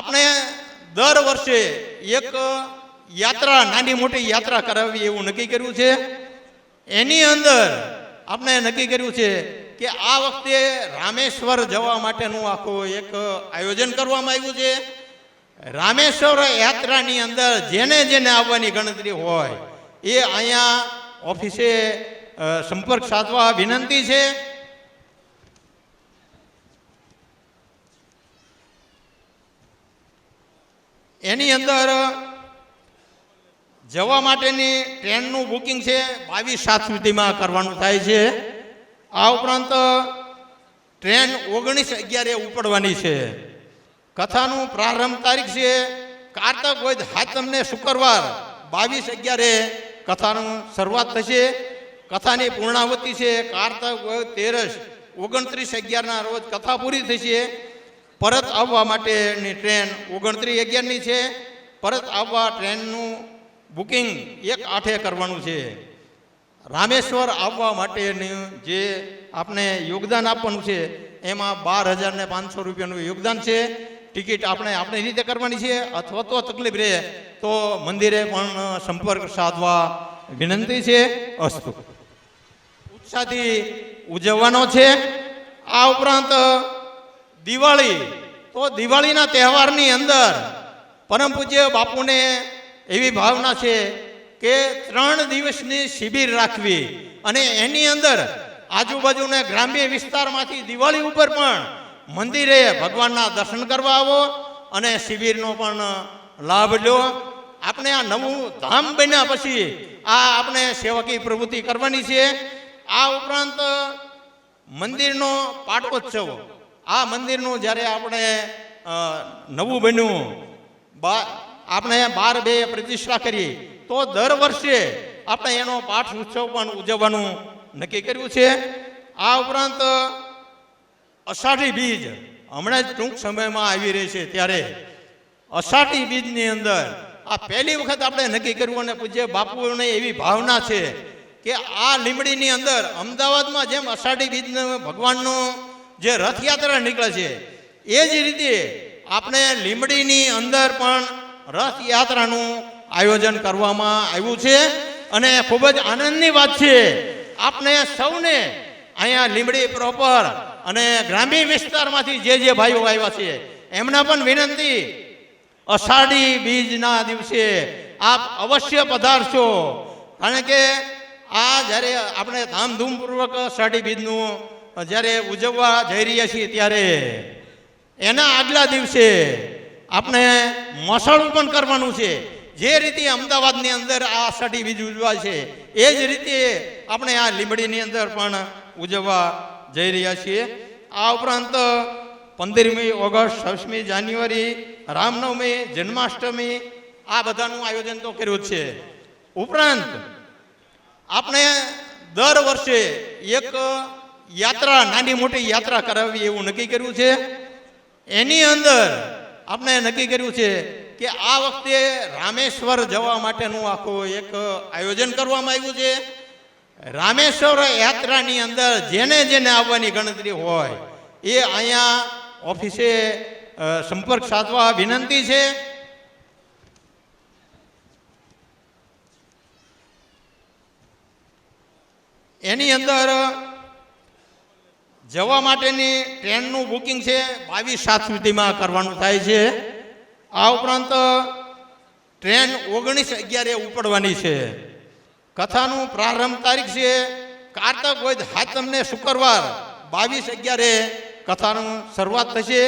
આપણે દર વર્ષે એક યાત્રા, નાની મોટી યાત્રા કરાવવી એવું નક્કી કર્યું છે. એની અંદર આપણે નક્કી કર્યું છે કે આ વખતે રામેશ્વર જવા માટેનું આખું એક આયોજન કરવામાં આવ્યું છે. રામેશ્વર યાત્રાની અંદર જેને જેને આવવાની ગણતરી હોય એ અહીંયા ઓફિસે સંપર્ક સાધવા વિનંતી છે. એની અંદર જવા માટેની ટ્રેનનું બુકિંગ છે 22/7 સુધીમાં કરવાનું થાય છે. આ ઉપરાંત ટ્રેન 19/11 ઉપડવાની છે. કથાનું પ્રારંભ તારીખ છે કારતક વદ હાતમને શુક્રવાર 22/11 કથાનું શરૂઆત થશે. કથાની પૂર્ણાવતી છે કારતક વદ 29/11 રોજ કથા પૂરી થશે. પરત આવવા માટેની ટ્રેન 29/11 છે. પરત આવવા ટ્રેનનું બુકિંગ 1/8 કરવાનું છે. રામેશ્વર આવવા માટેનું જે આપણે યોગદાન આપવાનું છે એમાં 12,500 રૂપિયાનું યોગદાન છે. ટિકિટ આપણે આપણી રીતે કરવાની છે, અથવા તો તકલીફ રહે તો મંદિરે પણ સંપર્ક સાધવા વિનંતી છે. અસ્તુ ઉત્સાહથી ઉજવવાનો છે. આ ઉપરાંત દિવાળી, તો દિવાળીના તહેવારની અંદર પરમ પૂજ્ય બાપુને એવી ભાવના છે કે 3 દિવસની શિબિર રાખવી અને એની અંદર આજુબાજુના ગ્રામ્ય વિસ્તારમાંથી દિવાળી ઉપર પણ મંદિરે ભગવાનના દર્શન કરવા આવો અને શિબિરનો પણ લાભ લો. આપણે આ નવું ધામ બન્યા પછી આ આપણે સેવકી પ્રવૃત્તિ કરવાની છે. આ ઉપરાંત મંદિરનો પાટોત્સવ, આ મંદિરનું જ્યારે આપણે નવું બન્યું, આપણે 12/2 પ્રતિષ્ઠા કરી તો દર વર્ષે આપણે એનો પાઠ ઉત્સવ પણ ઉજવવાનું નક્કી કર્યું છે. આ ઉપરાંત અષાઢી બીજ હમણાં જ ટૂંક સમયમાં આવી રહી છે, ત્યારે અષાઢી બીજની અંદર આ પહેલી વખત આપણે નક્કી કર્યું અને પૂજ્ય બાપુને એવી ભાવના છે કે આ લીંબડીની અંદર અમદાવાદમાં જેમ અષાઢી બીજનો ભગવાનનો જે રથયાત્રા નીકળે છે એ જ રીતે આપણે લીંબડીની અંદર પણ રથયાત્રાનું આયોજન કરવામાં આવ્યું છે. અને ખૂબ જ આનંદની વાત છે, આપણે સૌને અહીંયા લીંબડી પ્રોપર અને ગ્રામ્ય વિસ્તારમાંથી જે ભાઈઓ આવ્યા છે એમના પણ વિનંતી, અષાઢી બીજના દિવસે આપ અવશ્ય પધારશો. કારણ કે આ જ્યારે આપણે ધામધૂમપૂર્વક અષાઢી બીજનું જ્યારે ઉજવવા જઈ રહ્યા છીએ ત્યારે એના આગલા દિવસે આપણે મસાળું પણ કરવાનું છે. જે રીતે અમદાવાદની અંદર આ અષાઢી બીજ ઉજવાય છે એ જ રીતે આપણે આ લીંબડીની અંદર પણ ઉજવવા જઈ રહ્યા છીએ. આ ઉપરાંત 15મી ઓગસ્ટ, 26મી જાન્યુઆરી, રામનવમી, જન્માષ્ટમી આ બધાનું આયોજન તો કર્યું છે. ઉપરાંત આપણે દર વર્ષે એક યાત્રા, નાની મોટી યાત્રા કરાવવી એવું નક્કી કર્યું છે. એની અંદર આપણે નક્કી કર્યું છે કે આ વખતે રામેશ્વર જવા માટેનું આખું એક આયોજન કરવામાં આવ્યું છે. રામેશ્વર યાત્રાની અંદર જેને જેને આવવાની ગણતરી હોય એ અહીંયા ઓફિસે સંપર્ક સાધવા વિનંતી છે. એની અંદર જવા માટેની ટ્રેનનું બુકિંગ છે 22/7 સુધીમાં કરવાનું થાય છે. આ ઉપરાંત ટ્રેન 19/11 ઉપડવાની છે. કથાનું પ્રારંભ તારીખ છે કારતક વદ હાતમને શુક્રવાર 22/11 કથાનું શરૂઆત થશે.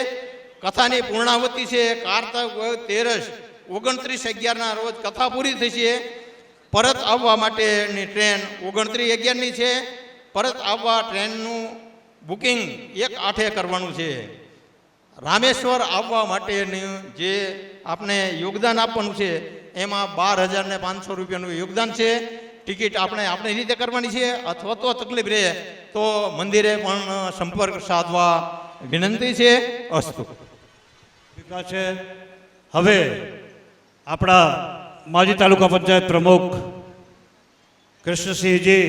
કથાની પૂર્ણાવતી છે કારતક વદ 29/11 રોજ કથા પૂરી થશે. પરત આવવા માટેની ટ્રેન 29/11 છે. પરત આવવા ટ્રેનનું બુકિંગ 1/8 કરવાનું છે. રામેશ્વર આવવા માટેનું જે આપણે યોગદાન આપવાનું છે એમાં 12,500 રૂપિયાનું યોગદાન છે. ટિકિટ આપણે આપણી રીતે કરવાની છે, અથવા તો તકલીફ રહે તો મંદિરે પણ સંપર્ક સાધવા વિનંતી છે. અસ્તુ છે. હવે આપણા માજી તાલુકા પંચાયત પ્રમુખ કૃષ્ણસિંહજી,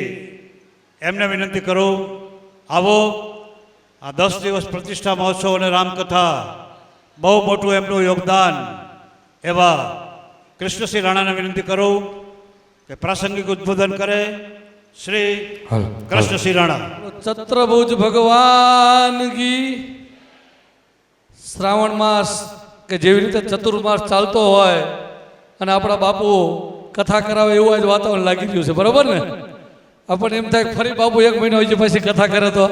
એમને વિનંતી કરું, આવો આ 10 દિવસ પ્રતિષ્ઠા મહોત્સવ અને રામકથા બહુ મોટું એમનું યોગદાન એવા કૃષ્ણસિંહ રાણાને વિનંતી કરું કે પ્રાસંગિક ઉદ્બોધન કરે. શ્રી કૃષ્ણસિંહ રાણા. ચત્રભુજ ભગવાન કી. શ્રાવણ માસ કે જેવી રીતે ચતુર્માસ ચાલતો હોય અને આપણા બાપુ કથા કરાવે એવું આજ વાતાવરણ લાગી રહ્યું છે, બરોબર ને? આપણને એમ થાય કે ફરી બાપુ 1 મહિનો હોય છે પછી કથા કરે તો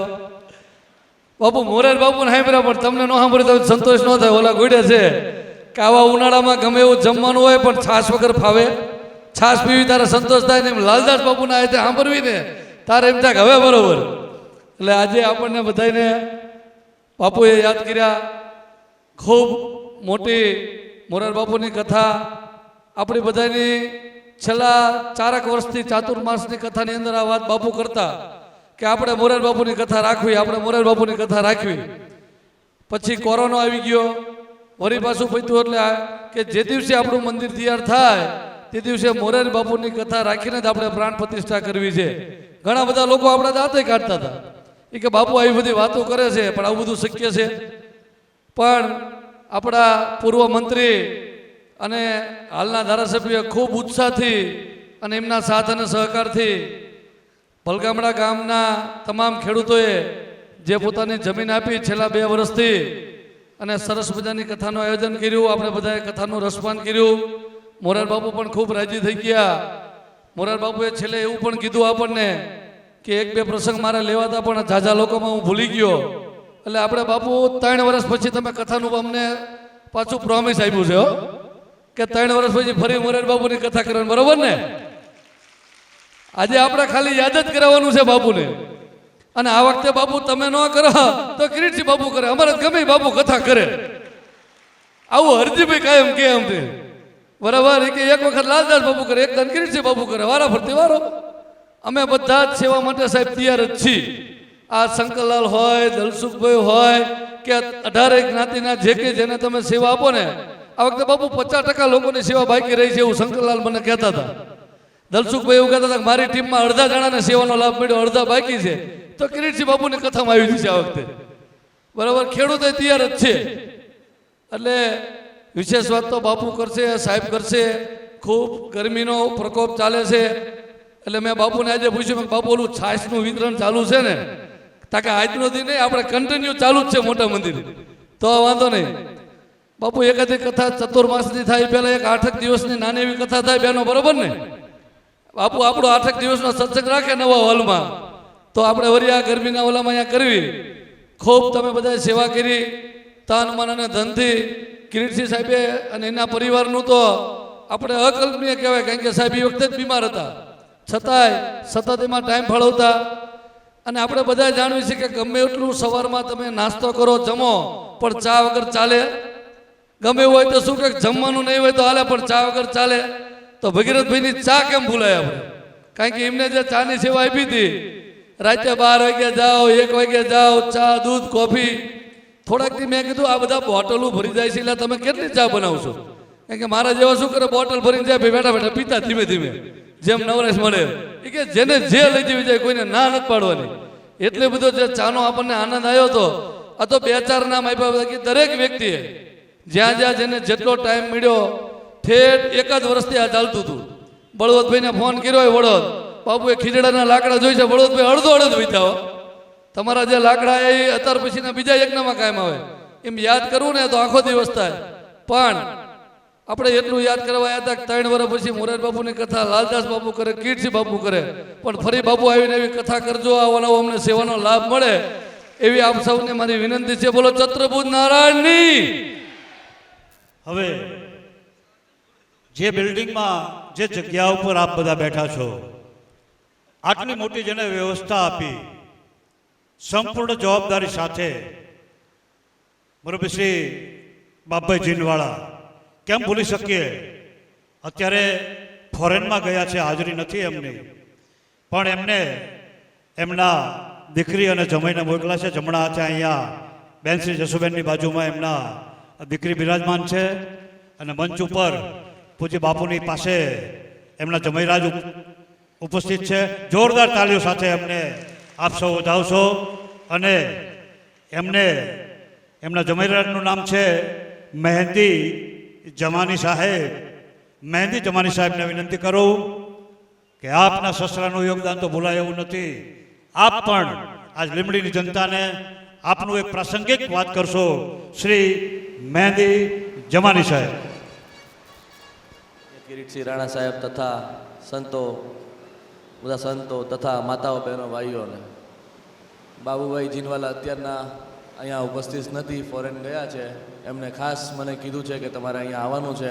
બાપુ મોરાર બાપુને સાંભળ્યા પણ તમને ન સાંભળે તો સંતોષ ન થાય. ઓલા ગોડે છે કે આવા ઉનાળામાં ગમે એવું જમવાનું હોય પણ છાશ વગર ફાવે, છાશ પીવી તારે સંતોષ થાય ને. એમ લાલદાસ બાપુના આ રીતે સાંભળવી ને તારે એમ થાય કે હવે બરોબર. એટલે આજે આપણને બધાને બાપુએ યાદ કર્યા. ખૂબ મોટી મોરાર બાપુની કથા આપણી બધાની છેલ્લા 4 વર્ષથી ચાતુર્માસની કથાની અંદર આ વાત બાપુ કરતા કે આપણે મોરાર બાપુની કથા રાખવી, આપણે મોરાર બાપુની કથા રાખવી. પછી કોરોના આવી ગયો, વળી પાછું પત્યું એટલે કે જે દિવસે આપણું મંદિર તૈયાર થાય તે દિવસે મોરારી બાપુની કથા રાખીને જ આપણે પ્રાણ પ્રતિષ્ઠા કરવી છે. ઘણા બધા લોકો આપણા દાંતે કાઢતા હતા એ કે બાપુ આવી બધી વાતો કરે છે પણ આવું બધું શક્ય છે. પણ આપણા પૂર્વ મંત્રી અને હાલના ધારાસભ્ય ખૂબ ઉત્સાહથી અને એમના સાથ અને સહકારથી ભલગામડા ગામના તમામ ખેડૂતોએ જે પોતાની જમીન આપી છેલ્લા 2 વર્ષથી અને સરસ મજાની કથાનું આયોજન કર્યું. આપણે બધાએ કથાનું રસપાન કર્યું. મોરાર બાપુ પણ ખૂબ રાજી થઈ ગયા. મોરાર બાપુએ છેલ્લે એવું પણ કીધું આપણને કે 1-2 પ્રસંગ મારે લેવા હતા પણ ઝાઝા લોકોમાં હું ભૂલી ગયો. એટલે આપણે બાપુ 3 વર્ષ પછી તમે કથાનું અમને પાછું પ્રોમિસ આપ્યું છે કે 3 વર્ષ પછી ફરી મોરાર બાપુની કથા કરવાની, બરોબર ને? આજે આપણે ખાલી યાદ જ કરાવવાનું છે બાપુને. અને આ વખતે બાપુ તમે ન કરો તો કિરીટસિંહ બાપુ કરે, અમારે ગમે બાપુ કથા કરે. આવું હરજીભાઈ કાયમ કે એમ છે, બરાબર? કે એક વખત લાલદાસ બાપુ કરે, એક દાન કિરીટસિંહ બાપુ કરે, વારા ફરતી વારો. અમે બધા જ સેવા માટે સાહેબ તૈયાર જ છીએ. આ શંકરલાલ હોય, દલસુખભાઈ હોય કે 18 જ્ઞાતિના જે કે જેને તમે સેવા આપો ને, આ વખતે બાપુ 50% લોકોની સેવા બાકી રહી છે એવું શંકરલાલ મને કહેતા હતા. દલસુખભાઈ એવું કહેતા હતા કે મારી ટીમમાં અડધા જણાને સેવાનો લાભ મળ્યો, અડધા બાકી છે. તો કિરીટસિંહ બાપુની કથામાં આવી છે આ વખતે, બરાબર? ખેડૂતો તૈયાર જ છે. એટલે વિશેષ વાત તો બાપુ કરશે, સાહેબ કરશે. ખૂબ ગરમીનો પ્રકોપ ચાલે છે એટલે મેં બાપુને આજે પૂછ્યું, બાપુ ઓલું છાશનું વિતરણ ચાલુ છે ને? તાકે આજનો દી નહીં, આપણે કન્ટિન્યુ ચાલુ જ છે મોટા મંદિર, તો વાંધો નહીં. બાપુ એકાદી કથા ચતુર્માસની થાય પહેલાં 8 દિવસની નાની એવી કથા થાય બેનો, બરોબર ને? બાપુ આપણો 8 દિવસનો સત્સંગ રાખે નવા હોલમાં, તો આપણે વળી આ ગરમીના ઓલામાં અહીંયા કરવી. ખૂબ તમે બધાએ સેવા કરી તન મન અને ધનથી. કિરીટસિંહ સાહેબે અને એના પરિવારનું તો આપણે અકલ્પનીય કહેવાય, કારણ કે સાહેબ એ વખતે જ બીમાર હતા છતાંય સતત એમાં ટાઈમ ફાળવતા. અને આપણે બધા જાણવી છે કે ગમે એટલું સવારમાં તમે નાસ્તો કરો, જમો, પણ ચા વગર ચાલે? ગમે એવું હોય તો શું કે જમવાનું નહીં હોય તો હાલે પણ ચા વગર ચાલે? તો ભગીરથભાઈની ચા કેમ ભૂલાય આપણે? કારણ કે એમને જે ચાની સેવા આપી હતી, રાતે 12 વાગ્યા જાઓ, 1 વાગ્યા જાઓ, ચા દૂધ કોફી. થોડાક દી મેં કીધું આ બધા બોટલો ભરી જાય છે એટલે તમે કેટલી ચા બનાવશો? કારણ કે મારા જેવા શું કરે, બોટલ ભરીને જાય, બેઠા બેઠા પીતા ધીમે ધીમે જેમ નવરેશ મળે. એ કે જેને જે લઈ જવી જાય કોઈને ના નથી પાડવાની. એટલે બધો જે ચાનો આપણને આનંદ આવ્યો હતો. આ તો 2-4 નામ આપ્યા કે દરેક વ્યક્તિએ જ્યાં જ્યાં જેને જેટલો ટાઈમ મળ્યો, ઠેઠ 1 જ વર્ષથી આ ચાલતું હતું. બળવંતભાઈને ફોન કર્યો હોય, વડોદ બાપુએ ખીજડાના લાકડા જોઈ છે, બળવંતભાઈ અડધો વીતા તમારા જે લાકડા એ અત્યાર પછીના બીજા યજ્ઞમાં કાયમ આવે. એમ યાદ કરવું ને તો આખો દિવસ થાય. પણ આપણે એટલું યાદ કરવા આવ્યા હતા કે 3 વર્ષ પછી મોરાર બાપુની કથા લાલદાસ બાપુ કરે, કિરીટસિંહ બાપુ કરે, પણ ફરી બાપુ આવીને એવી કથા કરજો, આવો અમને સેવાનો લાભ મળે એવી આપ સૌને મારી વિનંતી છે. બોલો ચત્રભુજ નારાયણની. હવે જે બિલ્ડિંગમાં જે જગ્યા ઉપર આપ બધા બેઠા છો, આટલી મોટી જેને વ્યવસ્થા આપી, સંપૂર્ણ જવાબદારી સાથે બરોબર શ્રી બાપભાઈ જીનવાળા કેમ ભૂલી શકીએ? અત્યારે ફોરેનમાં ગયા છે, હાજરી નથી એમની, પણ એમને એમના દીકરી અને જમાઈને મોકલા છે. જમણા હાથે અહીંયા બેન શ્રી જસુબેનની બાજુમાં એમના દીકરી બિરાજમાન છે અને મંચ ઉપર પૂજ્ય બાપુની પાસે એમના જમાઈરાજ ઉપસ્થિત છે. જોરદાર તાલીઓ સાથે એમને આપ સૌ વધાવશો. અને એમને એમના જમાઈરાજનું નામ છે મહેંદી જમાની સાહેબને વિનંતી કરું કે આપના સસરાનું યોગદાન તો ભૂલાય એવું નથી. આપ પણ આજ લીંબડીની જનતાને આપનું એક પ્રાસંગિક વાત કરશો. શ્રી મહેંદી જમાની સાહેબ. કિરીટસિંહ રાણા સાહેબ તથા બધા સંતો તથા માતાઓ બહેનો ભાઈઓને, બાબુભાઈ જીનવાલા અત્યારના અહીંયા ઉપસ્થિત નથી, ફોરેન ગયા છે. એમને ખાસ મને કીધું છે કે તમારે અહીંયા આવવાનું છે,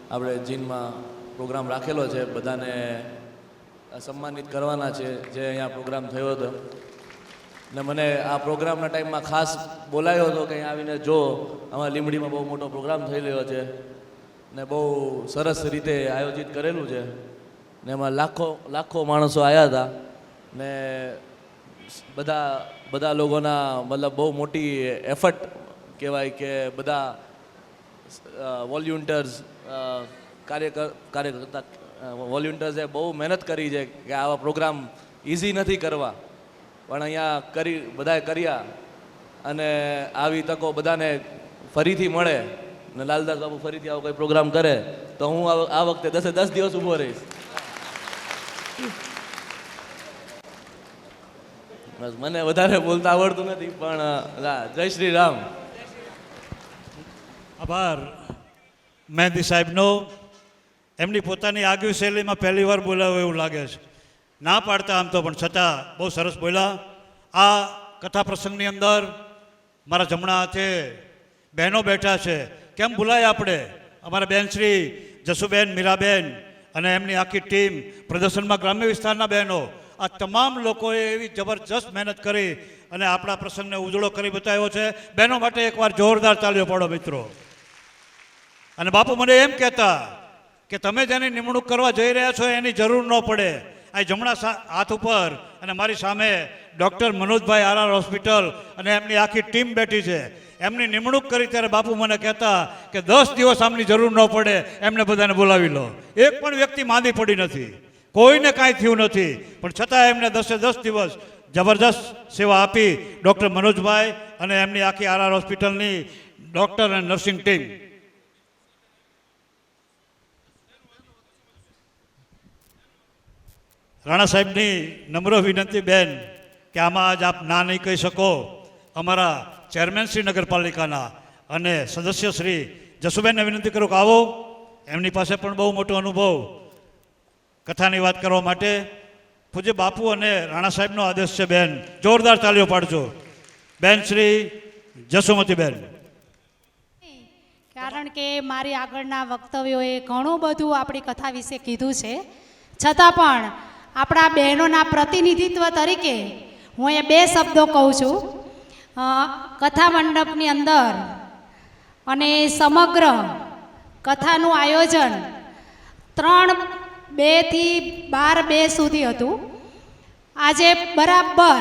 આપણે જીનમાં પ્રોગ્રામ રાખેલો છે, બધાને સન્માનિત કરવાના છે જે અહીંયા પ્રોગ્રામ થયો હતો. ને મને આ પ્રોગ્રામના ટાઈમમાં ખાસ બોલાયો હતો કે અહીંયા આવીને જો અમારા લીંબડીમાં બહુ મોટો પ્રોગ્રામ થઈ રહ્યો છે ને બહુ સરસ રીતે આયોજિત કરેલું છે ને એમાં લાખો માણસો આવ્યા હતા ને બધા લોકોના મતલબ બહુ મોટી એફર્ટ કહેવાય કે બધા કાર્યકર્તા વોલ્યુન્ટર્સે બહુ મહેનત કરી છે કે આવા પ્રોગ્રામ ઇઝી નથી કરવા, પણ અહીંયા બધાએ કર્યા અને આવી તકો બધાને ફરીથી મળે ને લાલદાસ બાપુ ફરીથી આવો કોઈ પ્રોગ્રામ કરે તો હું આ વખતે 10 દિવસ ઊભો રહીશ. બસ મને વધારે બોલતા આવડતું નથી, પણ જય શ્રી રામ. આભાર મહેંદી સાહેબનો. એમની પોતાની આગવી શૈલીમાં પહેલી વાર બોલાવ્યો એવું લાગે છે. ના પાડતા આમ તો, પણ છતાં બહુ સરસ બોલ્યા. આ કથા પ્રસંગની અંદર મારા જમણા હાથે બહેનો બેઠા છે. કેમ ભૂલાય આપણે? અમારા બેન શ્રી જસુબેન, મીરાબેન અને એમની આખી ટીમ, પ્રદર્શનમાં ગ્રામ્ય વિસ્તારના બહેનો, આ તમામ લોકોએ એવી જબરજસ્ત મહેનત કરી અને આપણા પ્રસંગને ઉજળો કરી બતાવ્યો છે. બહેનો માટે એકવાર જોરદાર તાળીઓ પાડો મિત્રો. અને બાપુ મને એમ કહેતા કે તમે જેની નિમણૂક કરવા જઈ રહ્યા છો એની જરૂર ન પડે. આ જમણા હાથ ઉપર અને મારી સામે ડૉક્ટર મનોજભાઈ આર હોસ્પિટલ અને એમની આખી ટીમ બેઠી છે. એમની નિમણૂક કરી ત્યારે બાપુ મને કહેતા કે 10 દિવસ આમની જરૂર ન પડે, એમને બધાને બોલાવી લો. એક પણ વ્યક્તિ માંદી પડી નથી, કોઈને કાંઈ થયું નથી, પણ છતાં એમને 10 દિવસ જબરજસ્ત સેવા આપી ડૉક્ટર મનોજભાઈ અને એમની આખી આર હોસ્પિટલની ડૉક્ટર અને નર્સિંગ ટીમ. રાણા સાહેબની નમ્ર વિનંતી બેન કે આમાં આજ આપ ના નહીં કહી શકો. અમારા ચેરમેન શ્રી નગરપાલિકાના અને સદસ્ય શ્રી જસુબેનને વિનંતી કરું કે આવો. એમની પાસે પણ બહુ મોટો અનુભવ કથાની વાત કરવા માટે. પૂજ્ય બાપુ અને રાણા સાહેબનો આદેશ છે. બેન જોરદાર તાળીઓ પાડજો. બેન શ્રી જસુમતીબેન. કારણ કે મારી આગળના વક્તવ્યોએ ઘણું બધું આપણી કથા વિશે કીધું છે, છતાં પણ આપણા બહેનોના પ્રતિનિધિત્વ તરીકે હું એ 2 શબ્દો કહું છું. કથા મંડપની અંદર અને સમગ્ર કથાનું આયોજન 2 થી 12 સુધી હતું. આજે બરાબર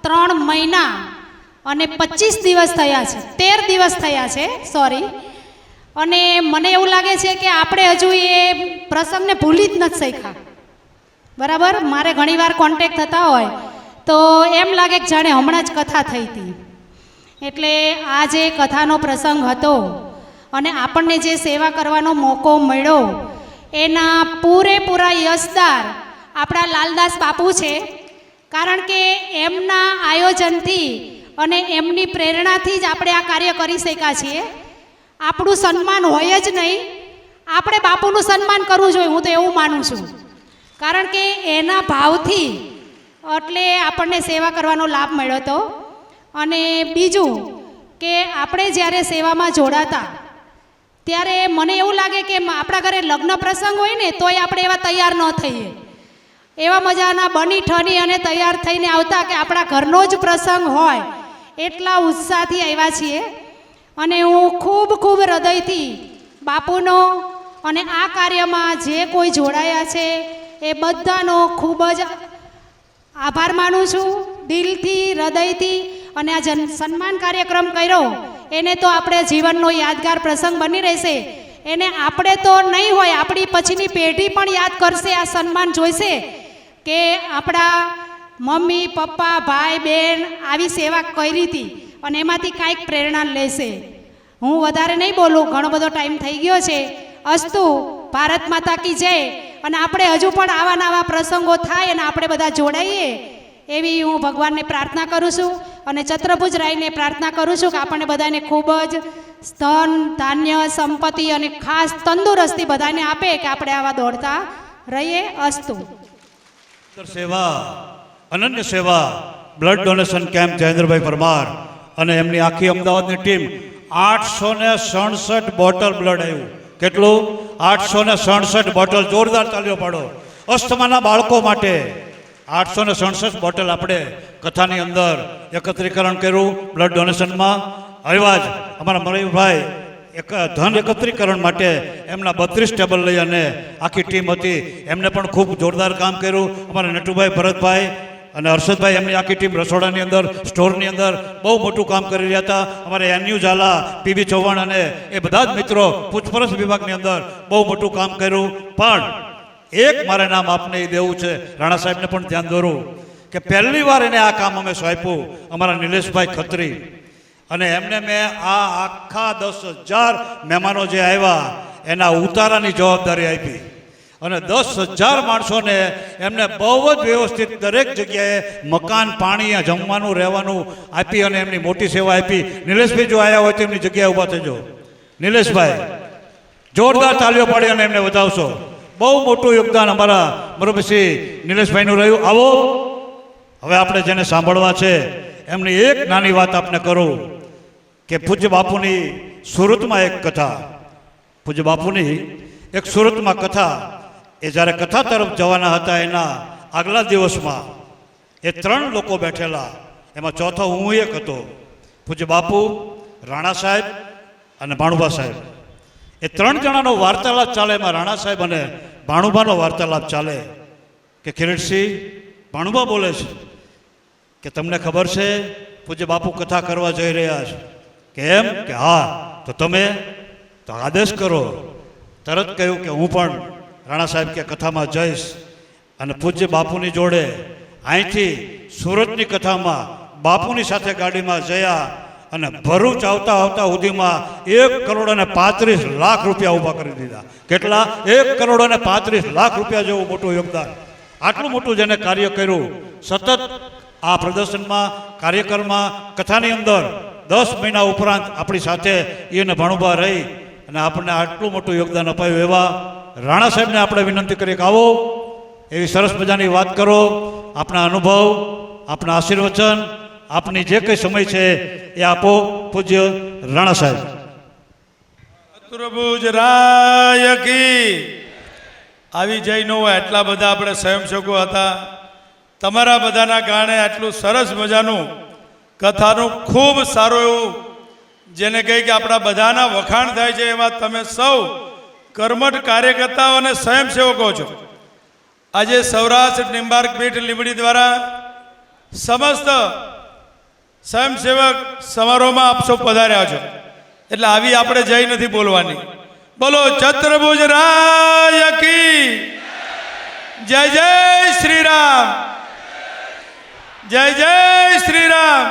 3 મહિના અને 25 દિવસ થયા છે, 13 દિવસ થયા છે, સોરી. અને મને એવું લાગે છે કે આપણે હજુ એ પ્રસંગને ભૂલી જ નથી શીખ્યા. બરાબર, મારે ઘણીવાર કોન્ટેક્ટ થતા હોય તો એમ લાગે કે જાણે હમણાં જ કથા થઈ હતી. એટલે આ જે કથાનો પ્રસંગ હતો અને આપણને જે સેવા કરવાનો મોકો મળ્યો એના પૂરેપૂરા યશદાર આપણા લાલદાસ બાપુ છે. કારણ કે એમના આયોજનથી અને એમની પ્રેરણાથી જ આપણે આ કાર્ય કરી શક્યા છીએ. આપણું સન્માન હોય જ નહીં, આપણે બાપુનું સન્માન કરવું જોઈએ, હું તો એવું માનું છું. કારણ કે એના ભાવથી એટલે આપણને સેવા કરવાનો લાભ મળ્યો હતો. અને બીજું કે આપણે જ્યારે સેવામાં જોડાતા ત્યારે મને એવું લાગે કે આપણા ઘરે લગ્ન પ્રસંગ હોય ને તોય આપણે એવા તૈયાર ન થઈએ, એવા મજાના બની ઠની અને તૈયાર થઈને આવતા કે આપણા ઘરનો જ પ્રસંગ હોય એટલા ઉત્સાહથી આવ્યા છીએ. અને હું ખૂબ ખૂબ હૃદયથી બાપુનો અને આ કાર્યમાં જે કોઈ જોડાયા છે એ બધાનો ખૂબ જ આભાર માનું છું, દિલથી, હૃદયથી. અને આ સન્માન કાર્યક્રમ કર્યો એને તો આપણે જીવનનો યાદગાર પ્રસંગ બની રહેશે. એને આપણે તો નહીં હોય, આપણી પછીની પેઢી પણ યાદ કરશે, આ સન્માન જોઈશે કે આપણા મમ્મી પપ્પા ભાઈ બહેન આવી સેવા કરી હતી અને એમાંથી કાંઈક પ્રેરણા લેશે. હું વધારે નહીં બોલું, ઘણો બધો ટાઈમ થઈ ગયો છે. અસ્તુ, ભારત માતા કી જય. અને આપણે હજુ પણ આવા નવા પ્રસંગો થાય અને આપણે બધા જોડાઈએ એવી હું ભગવાનને પ્રાર્થના કરું છું. અને ચતુર્ભુજ રાયને પ્રાર્થના કરું છું કે આપણને બધાને ખૂબ જ ધન, ધાન્ય, સંપત્તિ અને ખાસ તંદુરસ્તી બધાને આપે કે આપણે આવા દોડતા રહીએ. અસ્તુ. સેવા, અનન્ય સેવા, બ્લડ ડોનેશન કેમ્પ જયેન્દ્રભાઈ પરમાર અને એમની આખી અમદાવાદની ટીમ 867 બોટલ બ્લડ આવ્યું. કેટલું? 867 બોટલ. જોરદાર તાલીઓ પાડો. અસ્થમાના બાળકો માટે 867 બોટલ આપણે કથાની અંદર એકત્રીકરણ કર્યું બ્લડ ડોનેશનમાં. આવ્યા જ અમારા મરયુભાઈ ધન એકત્રીકરણ માટે એમના 32 ટેબલ લઈ અને આખી ટીમ હતી, એમને પણ ખૂબ જોરદાર કામ કર્યું. અમારા નટુભાઈ, ભરતભાઈ અને હર્ષદભાઈ, એમની આખી ટીમ રસોડાની અંદર, સ્ટોરની અંદર બહુ મોટું કામ કરી રહ્યા હતા. અમારે એન્યુ ઝાલા, પીબી ચૌહાણ અને એ બધા જ મિત્રો પૂછપરછ વિભાગની અંદર બહુ મોટું કામ કર્યું. પણ એક મારે નામ આપને એ દેવું છે, રાણા સાહેબને પણ ધ્યાન દોરું કે પહેલી વાર એને આ કામ અમે સોંપ્યું અમારા નિલેશભાઈ ખત્રી. અને એમને મેં આ આખા 10,000 મહેમાનો જે આવ્યા એના ઉતારાની જવાબદારી આપી. અને 10,000 માણસોને એમને બહુ જ વ્યવસ્થિત દરેક જગ્યાએ મકાન, પાણી, જમવાનું, રહેવાનું આપી અને એમની મોટી સેવા આપી. નિલેશભાઈ જો આવ્યા હોય તો એમની જગ્યાએ ઊભા થજો. નિલેશભાઈ, જોરદાર તાલીઓ પાડી અને એમને વધાવશો. બહુ મોટું યોગદાન અમારા બરોબરસિંહ નિલેશભાઈનું રહ્યું. આવો હવે આપણે જેને સાંભળવા છે એમની એક નાની વાત આપને કરું કે પૂજ્ય બાપુની સુરતમાં એક કથા, પૂજ્ય બાપુની એક સુરતમાં કથા, એ જ્યારે કથા તરફ જવાના હતા એના આગલા દિવસમાં એ 3 લોકો બેઠેલા, એમાં ચોથો હું એક હતો. પૂજ્ય બાપુ, રાણા સાહેબ અને ભાણુભા સાહેબ. એ 3 જણાનો વાર્તાલાપ ચાલે. એમાં રાણા સાહેબ અને ભાણુભાનો વાર્તાલાપ ચાલે કે કિરીટસિંહ, ભાણુભા બોલે છે કે તમને ખબર છે પૂજ્ય બાપુ કથા કરવા જઈ રહ્યા છે? કેમ? કે હા. તો તમે તો આદેશ કરો. તરત કહ્યું કે હું પણ રાણા સાહેબ કે કથામાં જઈશ. અને પૂજ્ય બાપુની જોડે અહીંથી સુરતની કથામાં બાપુની સાથે ગાડીમાં જયા અને ભરૂચ આવતા સુધીમાં 1,35,00,000 રૂપિયા ઊભા કરી દીધા. કેટલા? 1,35,00,000 રૂપિયા જેવું મોટું યોગદાન. આટલું મોટું જેને કાર્ય કર્યું, સતત આ પ્રદર્શનમાં, કાર્યક્રમમાં, કથાની અંદર 10 મહિના ઉપરાંત આપણી સાથે એને ભાણુભા રહી અને આપણને આટલું મોટું યોગદાન અપાયું એવા રાણા સાહેબને આપણે વિનંતી કરીએ કે આવો એવી સરસ મજાની વાત કરો. આપણા અનુભવ, આપણા આશીર્વચન, આપની જે કંઈ સમય છે એ આપો. પૂજ્ય રાણા સાહેબ. ચતુર્ભુજ રાય કી. આવી જઈ ન હોય એટલા બધા આપણે સ્વયંસેવકો હતા. તમારા બધાના કારણે આટલું સરસ મજાનું કથાનું ખૂબ સારું એવું જેને કહી કે આપણા બધાના વખાણ થાય છે એમાં તમે સૌ કર્મઠ કાર્યકર્તાઓ અને સ્વયંસેવકો છો. આજે સૌરાષ્ટ્ર નિંબાર્ક પીઠ લીંબડી દ્વારા સમસ્ત સ્વયંસેવક સમારોહમાં આપ સૌ પધાર્યા છો એટલે આવી આપણે જઈ નથી બોલવાની. બોલો ચતુર્ભુજ રાય કી જય. જય શ્રી રામ. જય જય શ્રી રામ.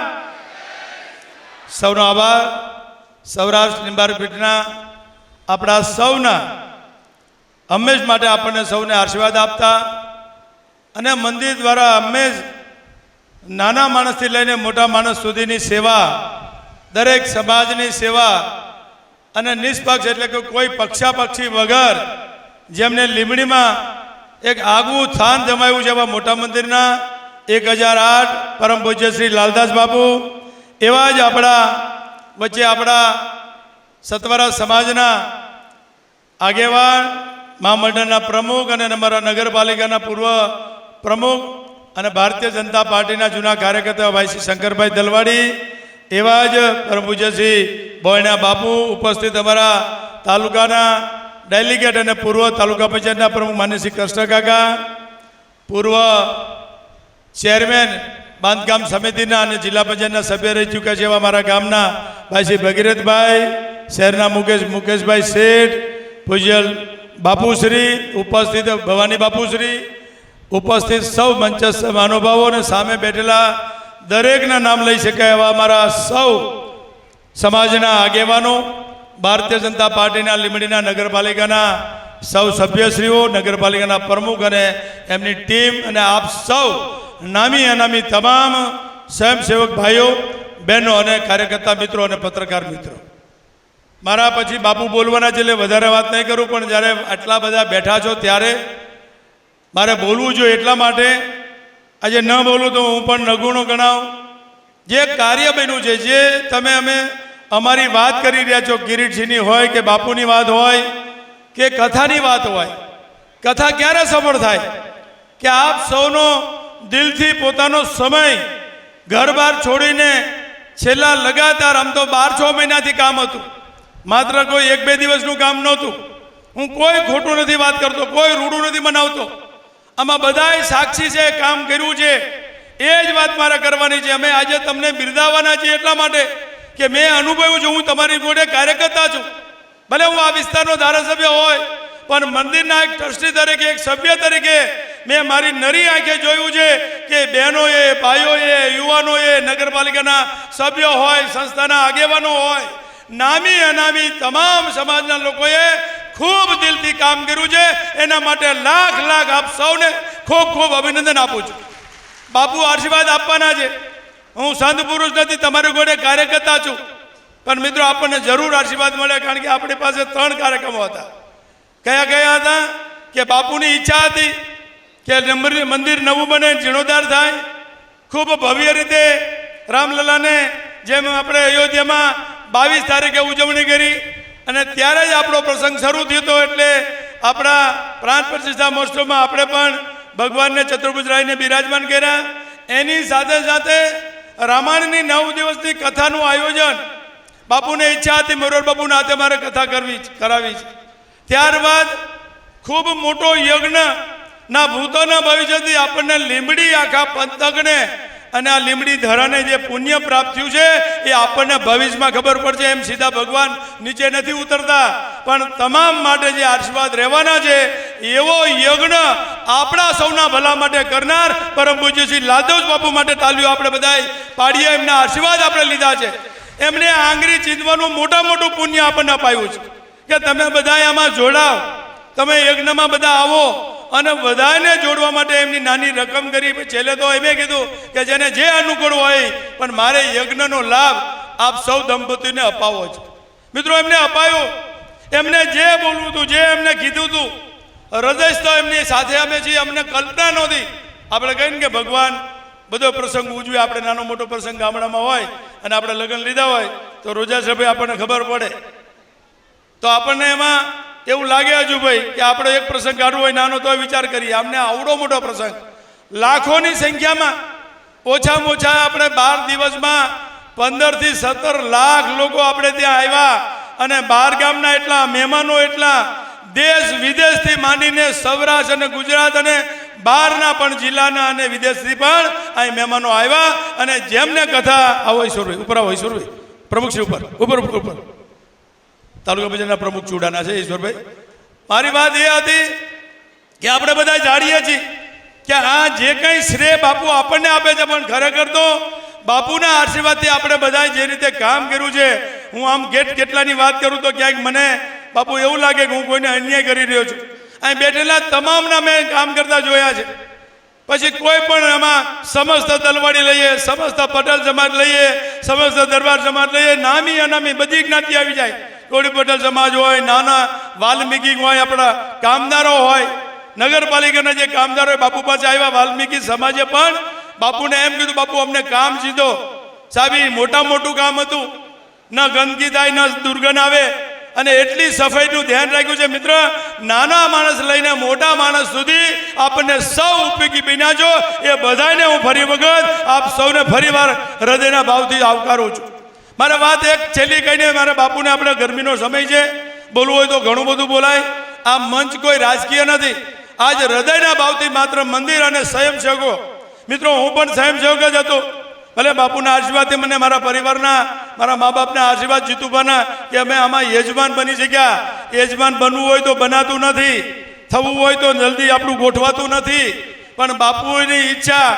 સૌનો આભાર. સૌરાષ્ટ્ર નિંબાર્ક પીઠના આપણા સૌના હંમેશ માટે આપણને સૌને આશીર્વાદ આપતા અને મંદિર દ્વારા હંમેશ નાના માણસથી લઈને મોટા માણસ સુધીની સેવા, દરેક સમાજની સેવા અને નિષ્પક્ષ એટલે કે કોઈ પક્ષાપક્ષી વગર જેમને લીંબડીમાં એક આગવું સ્થાન જમાવ્યું છે એવા મોટા મંદિરના 1008 પરમ પૂજ્ય શ્રી લાલદાસ બાપુ, એવા જ આપણા વચ્ચે આપણા સતવારા સમાજના આગેવાન, મહામંડળના પ્રમુખ અને અમારા નગરપાલિકાના પૂર્વ પ્રમુખ અને ભારતીય જનતા પાર્ટીના જૂના કાર્યકર્તા ભાઈ શ્રી શંકરભાઈ દલવાડી, એવા જ પરમ પૂજ્ય શ્રી બોયણા બાપુ, ઉપસ્થિત અમારા તાલુકાના ડેલિગેટ અને પૂર્વ તાલુકા પંચાયતના પ્રમુખ માન્ય શ્રી કૃષ્ણ કાકા, પૂર્વ ચેરમેન બાંધકામ સમિતિના અને જિલ્લા પંચાયતના સભ્ય રહી ચૂક્યા છે એવા મારા ગામના ભાઈ શ્રી ભગીરથભાઈ, શહેરના મુકેશભાઈ શેઠ, પૂજ્ય બાપુશ્રી, ઉપસ્થિત ભવાની બાપુશ્રી, ઉપસ્થિત સૌ મંચસ્થ મહાનુભાવો અને સામે બેઠેલા દરેકના નામ લઈ શકાય એવા અમારા સૌ સમાજના આગેવાનો, ભારતીય જનતા પાર્ટીના લીંબડીના નગરપાલિકાના સૌ સભ્યશ્રીઓ, નગરપાલિકાના પ્રમુખ અને એમની ટીમ અને આપ સૌ નામી અનામી તમામ સ્વયંસેવક ભાઈઓ, બહેનો અને કાર્યકર્તા મિત્રો અને પત્રકાર મિત્રો, મારા પછી બાપુ બોલવાના છે એટલે વધારે વાત નહીં કરું, પણ જ્યારે આટલા બધા બેઠા છો ત્યારે મારે બોલવું જોઈએ. એટલા માટે આજે ન બોલું તો હું પણ નગુણો ગણાવું. જે કાર્ય બન્યું છે, જે તમે અમે અમારી વાત કરી રહ્યા છો, કિરીટસિંહની હોય કે બાપુની વાત હોય કે કથાની વાત હોય, કથા ક્યારે સફળ થાય કે આપ સૌનો દિલથી પોતાનો સમય ઘર બાર છોડીને છેલ્લા લગાતાર આમ તો 12-6 મહિનાથી કામ હતું, માત્ર કોઈ 1-2 દિવસનું કામ નહોતું. હું કોઈ ખોટું નથી વાત કરતો, કોઈ રૂડું નથી બનાવતો, આમાં બધાય સાક્ષી છે, કામ કર્યું છે. એ જ વાત મારે કરવાની છે. અમે આજે તમને બિરદાવવાના છીએ એટલા માટે કે મેં અનુભવ્યું છું. હું તમારી જોડે કાર્યકર્તા છું, ભલે હું આ વિસ્તારનો ધારાસભ્ય હોય, પણ મંદિરના એક ટ્રસ્ટી તરીકે, એક સભ્ય તરીકે મેં મારી નરી આંખે જોયું છે કે બહેનોએ, ભાઈઓએ, યુવાનોએ, નગરપાલિકાના સભ્યો હોય, સંસ્થાના આગેવાનો હોય, નામી અનામી તમામ સમાજના લોકોએ ખૂબ દિલથી કામ કર્યું છે. એના માટે લાખ લાખ આપ સૌને ખૂબ ખૂબ અભિનંદન આપું છું. બાપુ આશીર્વાદ આપવાના છે. હું સંત પુરુષ નથી, તમારી જોડે કાર્યકર્તા છું, પણ મિત્રો આપણને જરૂર આશીર્વાદ મળે, કારણ કે આપણી પાસે 3 કાર્યક્રમો હતા. કયા કયા હતા? કે બાપુની ઈચ્છા હતી કે મંદિર નવું બને, જીર્ણોદ્ધાર થાય, ખૂબ ભવ્ય રીતે રામલલાને જેમ આપણે અયોધ્યામાં 22 તારીખે ઉજવણી કરી, અને ત્યારે જ આપણો પ્રસંગ શરૂ થયો હતો. એટલે આપણા પ્રાણ પ્રતિષ્ઠા મહોત્સવમાં આપણે પણ ભગવાનને ચતુર્ભુજરાયને બિરાજમાન કર્યા. એની સાથે સાથે રામાયણની 9 દિવસની કથાનું આયોજન બાપુને ઈચ્છા હતી, મોરાર બાપુના હાથે મારે કથા કરાવી છે. ત્યારબાદ ખૂબ મોટો યજ્ઞ ના ભૂતોના ભવિષ્યથી આપણને લીંબડી આખા પંથકને અને આ લીંબડી ધરાને જે પુણ્ય પ્રાપ્ત થયું છે એ આપણને ભવિષ્યમાં ખબર પડશે. એમ સીધા ભગવાન નીચે નથી ઉતરતા, પણ તમામ માટે જે આશીર્વાદ રહેવાના છે એવો યજ્ઞ આપણા સૌના ભલા માટે કરનાર પરમ પૂજ્ય શ્રી લાલદેવ બાપુ માટે તાલીઓ આપણે બધાય પાડીએ. એમના આશીર્વાદ આપણે લીધા છે. એમને આંગળી ચીંધવાનું મોટું પુણ્ય આપણને અપાયું છે કે તમે બધા આમાં જોડાવ, તમે યજ્ઞમાં બધા આવો, અને બધાને જોડવા માટે એમની નાની રકમ કરી. છેલ્લે તો એમે કીધું કે જેને જે અનુકૂળ હોય, પણ મારે યજ્ઞનો લાભ આપ સૌ દંપતીને અપાવો છે. મિત્રો એમને અપાયો. એમને જે બોલવું હતું, જે એમને કીધું હતું, હૃદયસ્થ એમની સાથે અમે છીએ. અમને કલ્પના નહોતી. આપણે કહીને કે ભગવાન બધો પ્રસંગ ઉજવે, આપણે નાનો મોટો પ્રસંગ ગામડામાં હોય અને આપણે લગ્ન લીધા હોય તો રોજા સભ્ય આપણને ખબર પડે, તો આપણને એમાં એવું લાગે હજુ ભાઈ કે આપણે એક પ્રસંગ કાઢવો હોય નાનો તો વિચાર કરીએ. આમને આવડો મોટો પ્રસંગ, લાખોની સંખ્યામાં, ઓછામાં ઓછા આપણે 12 દિવસમાં 15 થી 17 લાખ લોકો આપણે ત્યાં આવ્યા, અને 12 ગામના એટલા મહેમાનો, એટલા દેશ વિદેશથી માંડીને સૌરાષ્ટ્ર અને ગુજરાત અને બહારના પણ જિલ્લાના અને વિદેશથી પણ અહીં મહેમાનો આવ્યા. અને જેમને કથા આવો ઈશ્વરભાઈ ઉપર, આવો ઈશ્વરભાઈ, પ્રમુખ શ્રી ઉપર તાલુકા પંચાયતના પ્રમુખ ચૂડાના છે ઈશ્વરભાઈ. મારી વાત એ હતી કે આપણે બધા જાણીએ છીએ કે આ જે કંઈ શ્રેય બાપુ આપણને આપે છે, પણ ખરેખર તો બાપુના આશીર્વાદથી આપણે બધા જે રીતે કામ કર્યું છે. હું આમ કેટલાની વાત કરું તો ક્યાંક મને બાપુ એવું લાગે કે હું કોઈને અન્યાય કરી રહ્યો છું. અહીં બેઠેલા તમામના મેં કામ કરતા જોયા છે. પછી કોઈ પણ એમાં સમસ્ત તલવાડી લઈએ, સમસ્ત પટેલ સમાજ લઈએ, સમસ્ત દરબાર સમાજ લઈએ, નામી અનામી બધી જ્ઞાતિ આવી જાય. કોળી પટેલ સમાજ હોય, નાના વાલ્મીકી હોય, આપણા કામદારો હોય, નગરપાલિકાના જે કામદારો હોય બાપુ પાસે આવ્યા. વાલ્મીકી સમાજે પણ બાપુને એમ કીધું, બાપુ અમને કામ સીધો સાહેબ, મોટું કામ હતું, ન ગંદકી થાય, ન દુર્ગંધ આવે, અને એટલી સફાઈનું ધ્યાન રાખ્યું છે. મિત્ર, નાના માણસ લઈને મોટા માણસ સુધી આપણને સૌ ઉપયોગી બન્યા છો. એ બધાને હું ફરી વખત આપ સૌને ફરીવાર હૃદયના ભાવથી આવકારું છું. મારે વાત એક છેલ્લી કહીને, મારા બાપુને આપણે ગરમીનો સમય છે, બોલવું હોય તો ઘણું બધું બોલાય. આ મંચ કોઈ રાજકીય નથી. આજ હૃદયના ભાવથી માત્ર મંદિર અને સ્વયંસેવકો, મિત્રો હું પણ સ્વયંસેવક જ હતો. ભલે બાપુના આશીર્વાદથી મને મારા પરિવારના, મારા મા બાપના આશીર્વાદ જીતુભાના કે અમે આમાં યજમાન બની શક્યા. યજમાન બનવું હોય તો બનાતું નથી, થવું હોય તો જલ્દી આપણું ગોઠવાતું નથી. પણ બાપુની ઈચ્છા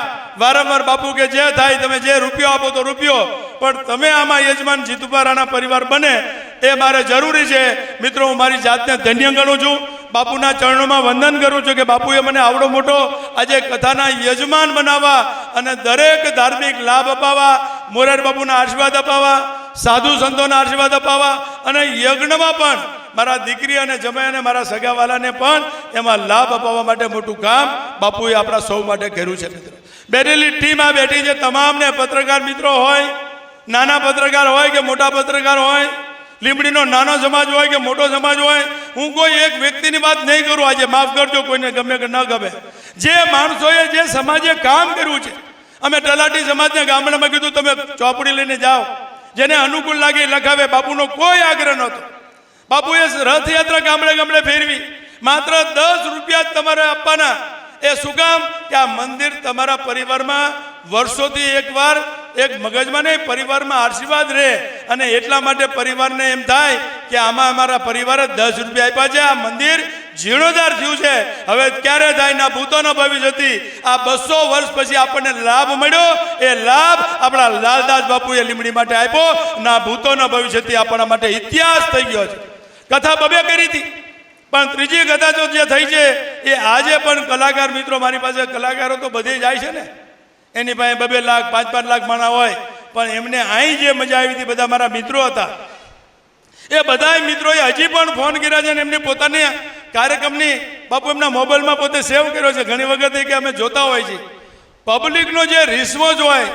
વારંવાર બાપુ કે જે થાય તમે જે રૂપિયો આપો તો રૂપિયો, પણ તમે આમાં યજમાન જીતુભા રાણા પરિવાર બને એ મારે જરૂરી છે. મિત્રો, હું મારી જાતને ધન્ય ગણું છું. બાપુના ચરણોમાં વંદન કરું છું કે બાપુએ મને આવડો મોટો આજે કથાના યજમાન બનાવવા અને દરેક ધાર્મિક લાભ અપાવવા, મોરારી બાપુના આશીર્વાદ અપાવવા, સાધુ સંતોના આશીર્વાદ અપાવવા અને યજ્ઞમાં પણ મારા દીકરી અને જમાઈ અને મારા સગાવાલાને પણ એમાં લાભ અપાવવા માટે મોટું કામ બાપુએ આપણા સૌ માટે કર્યું છે. મિત્રો, બેઠેલી ટીમ આ બેઠી છે, તમામને પત્રકાર મિત્રો હોય, નાના પત્રકાર હોય કે મોટા પત્રકાર હોય, લીંબડીનો નાનો સમાજ હોય કે મોટો સમાજ હોય, હું કોઈ એક વ્યક્તિની વાત નહીં કરું. આજે માફ કરજો કોઈને ગમે કે ન ગમે. જે માણસોએ જે સમાજે કામ કર્યું છે, અમે તલાટી સમાજને ગામડામાં કીધું તમે ચોપડી લઈને જાઓ, જેને અનુકૂળ લાગે લખાવે. બાપુનો કોઈ આગ્રહ નહોતો. બાપુએ રથયાત્રા ગામડે ગામડે ફેરવી, માત્ર 10 રૂપિયા જ તમારે આપવાના. એ શું કામ? કે આ મંદિર તમારા પરિવારમાં વર્ષોથી એકવાર એક મગજમાં નહીં પરિવારમાં આશીર્વાદ રહે, અને એટલા માટે પરિવારને એમ થાય કે આમાં અમારા પરિવારે 10 રૂપિયા આપ્યા છે, આ મંદિર જીર્ણોદ્ધાર થયું છે. હવે ક્યારે થાય? ના ભૂતો ન ભવિષ્યથી. આ 200 વર્ષ પછી આપણને લાભ મળ્યો. એ લાભ આપણા લાલદાસ બાપુએ લીંબડી માટે આપ્યો. ના ભૂતો ન ભવિષ્યથી આપણા માટે ઇતિહાસ થઈ ગયો છે. કથા બબે કરી હતી, પણ ત્રીજી કથા તો જે થઈ છે એ આજે પણ કલાકાર મિત્રો, મારી પાસે કલાકારો તો બધે જાય છે ને, એની પાસે 2-2 લાખ 5-5 લાખ માણા હોય, પણ એમને અહીં જે મજા આવી હતી, બધા મારા મિત્રો હતા, એ બધા મિત્રોએ હજી પણ ફોન કર્યા છે અને એમની પોતાની કાર્યક્રમની બાપુ એમના મોબાઈલમાં પોતે સેવ કર્યો છે. ઘણી વખત કે અમે જોતા હોય છે પબ્લિકનો જે રિસ્પોન્સ હોય,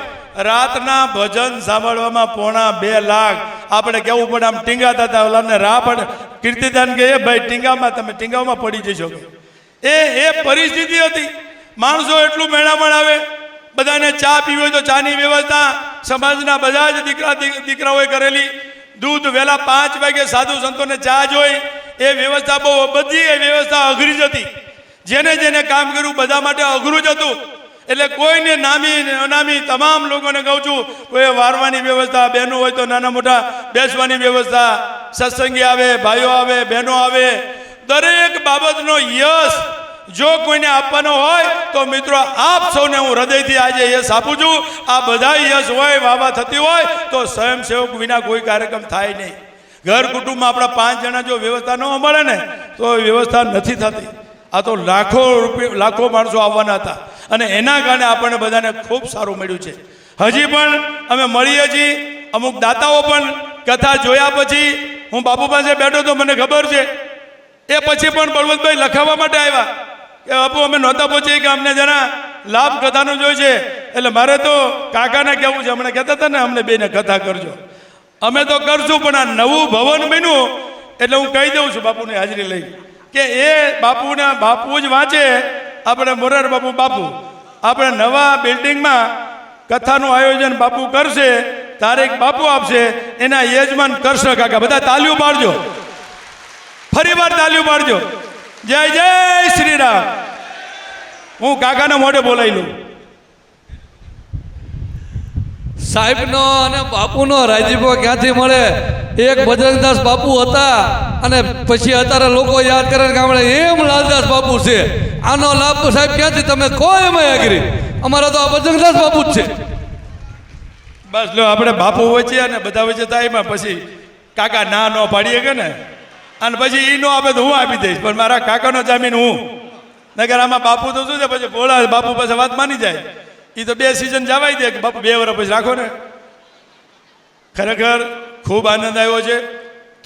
રાતના ભજન સાંભળવામાં 2.5 લાખ. આપણે કહેવું પડે આમ ટીંગાતા હતા, ઓલાને રાહ પણ કીર્તિદાન કે એ ભાઈ ટીંગામાં તમે ટીંગામાં પડી જશો. એ પરિસ્થિતિ હતી. માણસો એટલું મેળામણ આવે, બધાને ચા પીવી હોય તો ચાની વ્યવસ્થા સમાજના બધા જ દીકરાઓએ કરેલી. દૂધ વહેલા 5 વાગે સાધુ સંતોને ચા જોઈ, એ વ્યવસ્થા બહુ બધી એ વ્યવસ્થા અઘરી જ હતી. જેને જેને કામ કર્યું બધા માટે અઘરું જ હતું. એટલે કોઈને નામી અનામી તમામ લોકોને કહું છું, કોઈ વારવાની વ્યવસ્થા, બહેનો હોય તો નાના મોટા બેસવાની વ્યવસ્થા, સત્સંગી આવે, ભાઈઓ આવે, બહેનો આવે, દરેક બાબતનો યશ જો કોઈને આપવાનો હોય તો મિત્રો આપ સૌને હું હૃદયથી આજે યશ આપું છું. આ બધા યશ હોય, વાવા થતી હોય તો સ્વયંસેવક વિના કોઈ કાર્યક્રમ થાય નહીં. ઘર કુટુંબમાં આપણા 5 જણા જો વ્યવસ્થા ન મળે ને તો વ્યવસ્થા નથી થતી. આ તો લાખો માણસો આવવાના હતા અને એના કારણે આપણને બધાને ખૂબ સારું મળ્યું છે. હજી પણ અમે મળીએ છીએ. અમુક દાતાઓ પણ કથા જોયા પછી, હું બાપુ પાસે બેઠો તો મને ખબર છે, એ પછી પણ બળવંતભાઈ લખાવવા માટે આવ્યા કે બાપુ અમે નહોતા પહોંચીએ કે અમને જરા લાભ કથાનો જોઈ છે. એટલે મારે તો કાકાને કહેવું છે, હમણાં કહેતા હતા ને અમને બેને કથા કરજો. અમે તો કરશું, પણ આ નવું ભવન બન્યું એટલે હું કહી દઉં છું બાપુની હાજરી લઈ કે એ બાપુ જ વાંચે. આપણે મોરારી બાપુ આપણે નવા બિલ્ડિંગમાં કથાનું આયોજન બાપુ કરશે, તારીખ બાપુ આપશે, એના યજમાન કરશે. કાકા બધા તાલીઓ પાડજો, ફરીવાર તાલીઓ પાડજો. જય જય શ્રી રામ. હું કાકાના મોઢે બોલાવી લઉં. સાહેબનો અને બાપુનો રાજીપો ક્યાંથી મળે? એક બજરંગદાસ બાપુ હતા અને પછી અત્યારે લોકો યાદ કરે કે આપણે એમ લાલદાસ બાપુ છે. આનો લાભ તો સાહેબ ક્યાંથી તમે કોઈ એમાં એગ્રી? અમારા તો આ બજરંગદાસ બાપુ જ છે. બસ લો, આપણે બાપુ વચ્ચે અને બધા વચ્ચે થાય એમાં પછી કાકા ના ન પાડીએ કે ને, અને પછી એ નો આપે તો હું આપી દઈશ, પણ મારા કાકાનો જામીન હું. નગર આમાં બાપુ તો શું છે, પછી ભોળા બાપુ પાસે વાત માની જાય. એ તો 2 સિઝન જવાય દે કે બાપુ 2 વર્ષ પછી રાખો ને. ખરેખર ખૂબ આનંદ આવ્યો છે.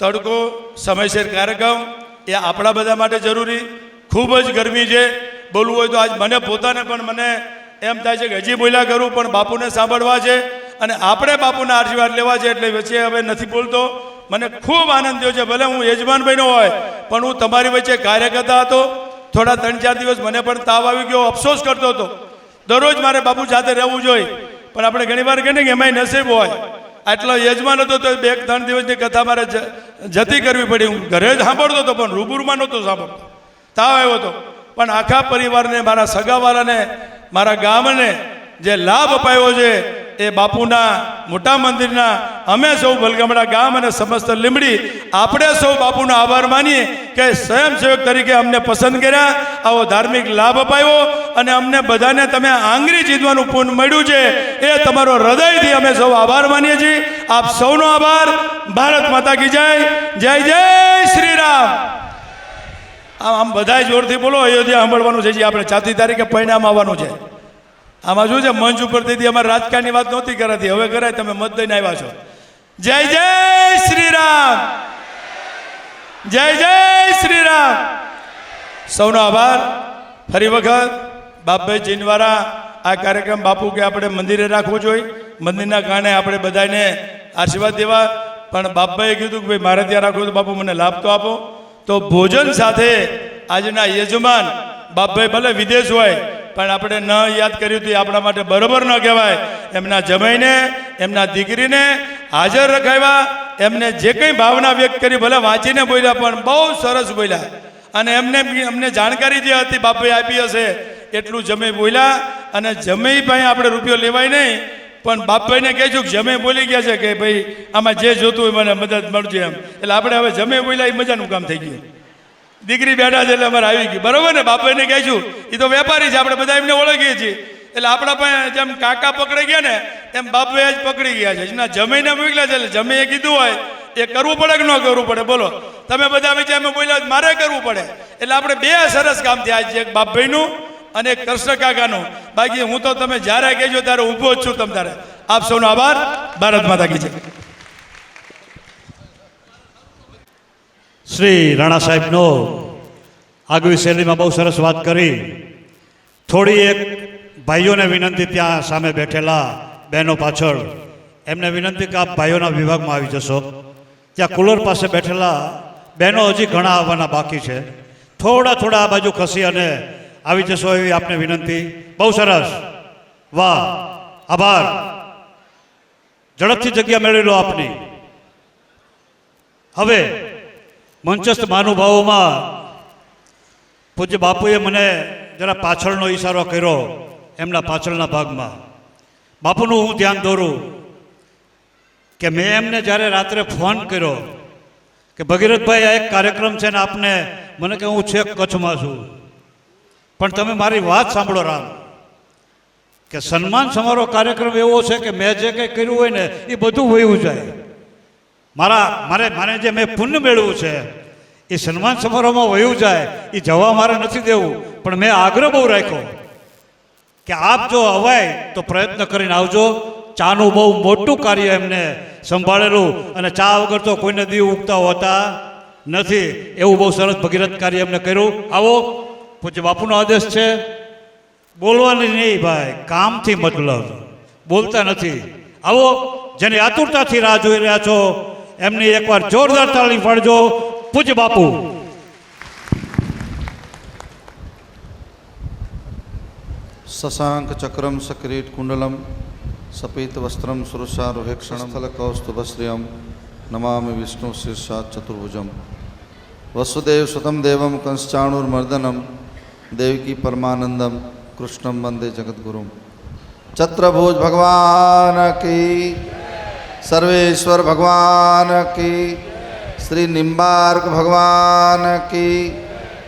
તડકો, સમયસર કાર્યક્રમ એ આપણા બધા માટે જરૂરી. ખૂબ જ ગરમી છે. બોલવું હોય તો આજ મને પોતાને પણ મને એમ થાય છે કે હજી બોલ્યા કરું, પણ બાપુને સાંભળવા છે અને આપણે બાપુના આશીર્વાદ લેવા છે, એટલે વચ્ચે હવે નથી બોલતો. મને ખૂબ આનંદ થયો છે. ભલે હું યજમાન બન્યો હોય, પણ હું તમારી વચ્ચે કાર્યકર્તા હતો. થોડા 3-4 દિવસ મને પણ તાવ આવી ગયો, અફસોસ કરતો હતો. દરરોજ મારે બાપુ સાથે રહેવું જોઈએ, પણ આપણે ઘણી વાર કહીએ કે એમાંય નસીબ હોય. આટલો યજમાન હતો તો 2-3 દિવસની કથા મારે જતી કરવી પડી. હું ઘરે જ સાંભળતો હતો, પણ રૂબરૂમાં નહોતો સાંભળતો. તાવ આવ્યો હતો, પણ આખા પરિવારને, મારા સગાવાલાને, મારા ગામને જે લાભ અપાયો છે એ બાપુના મોટા મંદિરના અમે સૌ વલગામડા ગામ અને સમસ્ત લીંબડી આપણે સૌ બાપુનો આભાર માનીએ કે સ્વયંસેવક તરીકે અમને પસંદ કર્યા, આવો ધાર્મિક લાભ અપાયો અને અમને બધાને તમે આંગળી જીતવાનું પુણ્ય મળ્યું છે એ તમારો હૃદયથી અમે સૌ આભાર માનીએ છીએ. આપ સૌનો આભાર. ભારત માતા કી જય. જય જય શ્રી રામ. આમ બધાય જોરથી બોલો. અયોધ્યા સાંભળવાનું છે. જે આપણે 4મી તારીખે પરિણામ આવવાનું છે. આમાં શું છે, મંચ ઉપર તેથી અમારે રાજકારણની વાત નહોતી કરાતી, હવે કરાય. તમે મત દઈને આવ્યા છો. જય જય શ્રી રામ. જય જય શ્રી રામ. સૌનો આભાર. ફરી વખત બાપભાઈ જીનવારા આ કાર્યક્રમ બાપુ કે આપણે મંદિરે રાખવો જોઈએ, મંદિરના કારણે આપણે બધાને આશીર્વાદ દેવા. પણ બાપભાઈએ કીધું કે ભાઈ મારે ત્યાં રાખવું તો બાપુ મને લાભ તો આપો. તો ભોજન સાથે આજના યજમાન બાપભાઈ ભલે વિદેશ હોય પણ આપણે ન યાદ કર્યું તો આપણા માટે બરોબર ન કહેવાય. એમના જમાઈને, એમના દીકરીને હાજર રખાવ્યા. એમને જે કંઈ ભાવના વ્યક્ત કરી, ભલે વાંચીને બોલ્યા પણ બહુ સરસ બોલ્યા. અને અમને જાણકારી જે હતી બાપભાઈ આપી હશે એટલું જમે બોલ્યા. અને જમે ભાઈ આપણે રૂપિયો લેવાય નહીં, પણ બાપભાઈને કહેશું કે જમે બોલી ગયા છે કે ભાઈ આમાં જે જોતું હોય મને મદદ મળશે એમ. એટલે આપણે હવે જમે બોલ્યા એ મજાનું કામ થઈ ગયું. દીકરી બેઠા છે એટલે અમારે આવી ગઈ, બરોબર ને. બાપભાઈને કહીશું એ તો વેપારી છે, આપણે બધા એમને ઓળખીએ છીએ. એટલે આપણા પાસે જેમ કાકા પકડી ગયા ને એમ બાપભાઈ જ પકડી ગયા છે. એના જમીને મોકલ્યા છે એટલે જમીએ કીધું હોય એ કરવું પડે કે ન કરવું પડે? બોલો. તમે બધા વિચારમાં બોલ્યા મારે કરવું પડે. એટલે આપણે બે સરસ કામ થયા છે, એક બાપભાઈનું અને એક કૃષ્ણ કાકાનું. બાકી હું તો તમે જ્યારે કહેજો ત્યારે ઊભો જ છું તમ તારે. આપ સૌનો આભાર. ભારત માતા કી જય. શ્રી રાણા સાહેબનો આગવી શૈલીમાં બહુ સરસ વાત કરી. થોડી એક ભાઈઓને વિનંતી, ત્યાં સામે બેઠેલા બહેનો પાછળ, એમને વિનંતી કે આપ ભાઈઓના વિભાગમાં આવી જશો. ત્યાં કુલર પાસે બેઠેલા બહેનો હજી ઘણા આવવાના બાકી છે. થોડા આ બાજુ ખસી અને આવી જશો એવી આપને વિનંતી. બહુ સરસ. વાહ, આભાર. ઝડપથી જગ્યા મેળવી લો આપની. હવે મંચસ્થ મહાનુભાવોમાં પૂજ્ય બાપુએ મને જરા પાછળનો ઈશારો કર્યો. એમના પાછળના ભાગમાં બાપુનું હું ધ્યાન દોરું કે મેં એમને જ્યારે રાત્રે ફોન કર્યો કે ભગીરથભાઈ આ એક કાર્યક્રમ છે ને આપને, મને કે હું છેક કચ્છમાં છું, પણ તમે મારી વાત સાંભળો રામ, કે સન્માન સમારોહ કાર્યક્રમ એવો છે કે મેં જે કંઈ કર્યું હોય ને એ બધું વયું જાય. મારે જે મેં પુણ્ય મેળવ્યું છે એ સન્માન સમારોહમાં વયું જાય, એ જવા મારે નથી દેવું. પણ મેં આગ્રહ બહુ રાખ્યો કે આપ જો અવાય તો પ્રયત્ન કરીને આવજો. ચાનું બહુ મોટું કાર્ય એમને સંભાળેલું અને ચા વગર તો કોઈને દીવ ઉગતા હોતા નથી. એવું બહુ સરસ ભગીરથ કાર્ય એમને કર્યું. આવો, પૂજ્ય બાપુનો આદેશ છે બોલવાની નહીં ભાઈ, કામથી મતલબ, બોલતા નથી. આવો, જેની આતુરતાથી રાહ જોઈ રહ્યા છો એમની એકવાર જોરદાર તાળી પાડજો. પૂજ્ય બાપુ. शशांक चक्रम सक्रीट कुंडलम सपीत वस्त्रम सुरसारुहेक्षण स्थल कौस्तुभश्रियम नमामि विष्णु शीर्षात् चतुर्भुजम वसुदेव सुतम देवम कंसचाणुर्मर्दनम देवकी परमानंदम कृष्णम वंदे जगद्गुरुम. चत्रभुज भगवान की, सर्वेश्वर भगवान की, श्री निम्बार्क भगवान की,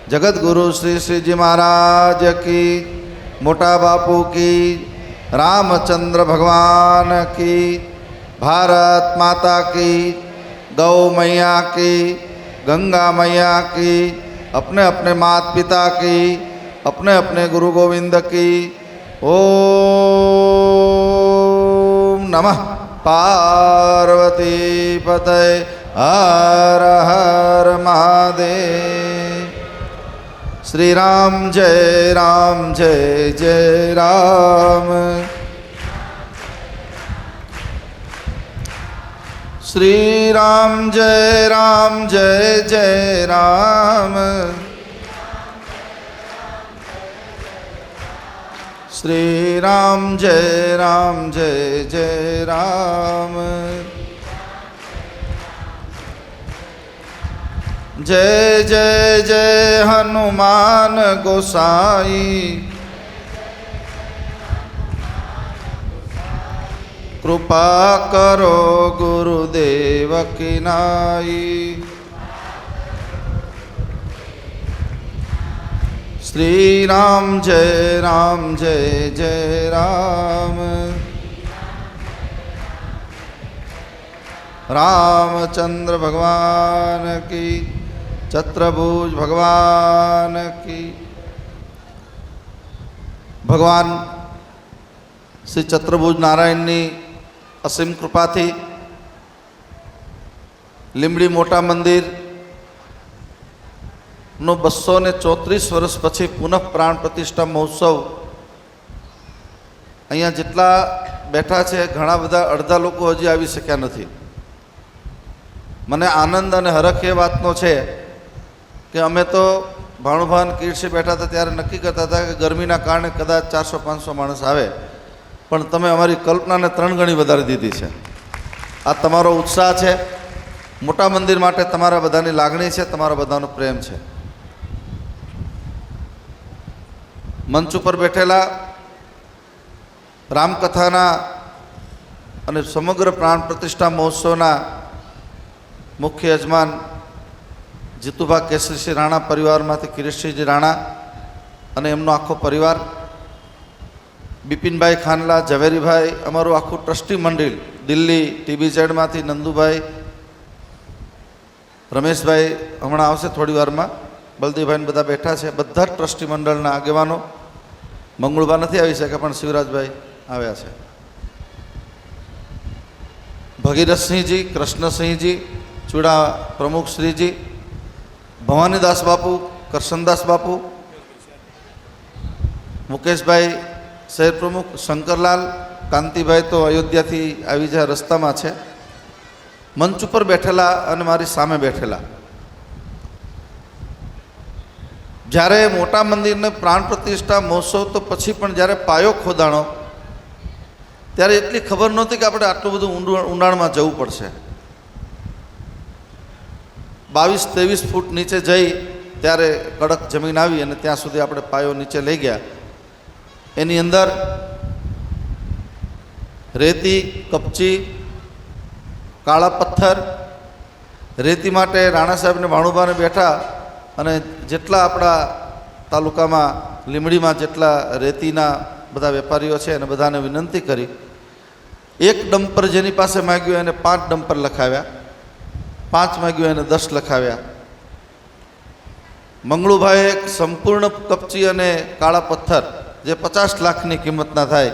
जगद्गुरु श्री श्रीजी महाराज की, मोटा बापू की, रामचंद्र भगवान की, भारत माता की, गौ मैया की, गंगा मैया की, अपने अपने माता पिता की, अपने अपने गुरु गोविंद की. ओम नमः पार्वती पतये हर हर महादेव. श्री राम जय जय राम. श्री राम जय जय राम. श्री राम जय जय राम. जय जय जय हनुमान गोसाई. કૃપા કરો ગુરુદેવ કી નાઈ. શ્રી રામ જય જય રામ. રામચંદ્ર ભગવાન કી, ચતુર્ભુજ ભગવાન કી. ભગવાન શ્રી ચતુર્ભુજ નારાયણની અસીમ કૃપાથી લીંબડી મોટા મંદિર નો 234 વર્ષ પછી પુનઃ પ્રાણ પ્રતિષ્ઠા મહોત્સવ અહીંયા જેટલા બેઠા છે ઘણા બધા અડધા લોકો હજી આવી શક્યા નથી. મને આનંદ અને હરખ એ વાતનો છે કે અમે તો ભાણુભાન કીર્ષી બેઠા હતા ત્યારે નક્કી કરતા હતા કે ગરમીના કારણે કદાચ 400-500 માણસ આવે, પણ તમે અમારી કલ્પનાને 3 ગણી વધારી દીધી છે. આ તમારો ઉત્સાહ છે, મોટા મંદિર માટે તમારા બધાની લાગણી છે, તમારા બધાનો પ્રેમ છે. મંચ ઉપર બેઠેલા રામકથાના અને સમગ્ર પ્રાણ પ્રતિષ્ઠા મહોત્સવના મુખ્ય યજમાન જીતુભા કેસરીસિંહ રાણા પરિવારમાંથી કિરીટસિંહજી રાણા અને એમનો આખો પરિવાર, બિપિનભાઈ ખાનલા, ઝવેરીભાઈ, અમારું આખું ટ્રસ્ટી મંડળ દિલ્હી TBZમાંથી નંદુભાઈ, રમેશભાઈ હમણાં આવશે થોડી વારમાં, બલદેવભાઈને બધા બેઠા છે, બધા જ ટ્રસ્ટી મંડળના આગેવાનો. મંગળબા નથી આવી શક્યા પણ શિવરાજભાઈ આવ્યા છે. ભગીરથસિંહજી, કૃષ્ણસિંહજી, ચૂડા પ્રમુખ શ્રીજી, ભવાનીદાસ બાપુ, કરશનદાસ બાપુ, મુકેશભાઈ શહેર પ્રમુખ, શંકરલાલ, કાંતિભાઈ તો અયોધ્યાથી આવી જાય રસ્તામાં છે. મંચ ઉપર બેઠેલા અને મારી સામે બેઠેલા, જ્યારે મોટા મંદિરને પ્રાણ પ્રતિષ્ઠા મહોત્સવ તો પછી પણ જ્યારે પાયો ખોદાણો ત્યારે એટલી ખબર નહોતી કે આપણે આટલું બધું ઊંડાણમાં જવું પડશે. 22-23 ફૂટ નીચે જઈ ત્યારે કડક જમીન આવી અને ત્યાં સુધી આપણે પાયો નીચે લઈ ગયા. એની અંદર રેતી, કપચી, કાળા પથ્થર, રેતી માટે રાણા સાહેબને ભાણુભાને બેઠા અને જેટલા આપણા તાલુકામાં લીંબડીમાં જેટલા રેતીના બધા વેપારીઓ છે એને બધાને વિનંતી કરી. એક ડમ્પર જેની પાસે માગ્યું એને 5 ડમ્પર લખાવ્યા, 5 માગ્યું એને 10 લખાવ્યા. મંગળુભાઈએ એક સંપૂર્ણ કપચી અને કાળા પથ્થર જે 50 લાખની કિંમતના થાય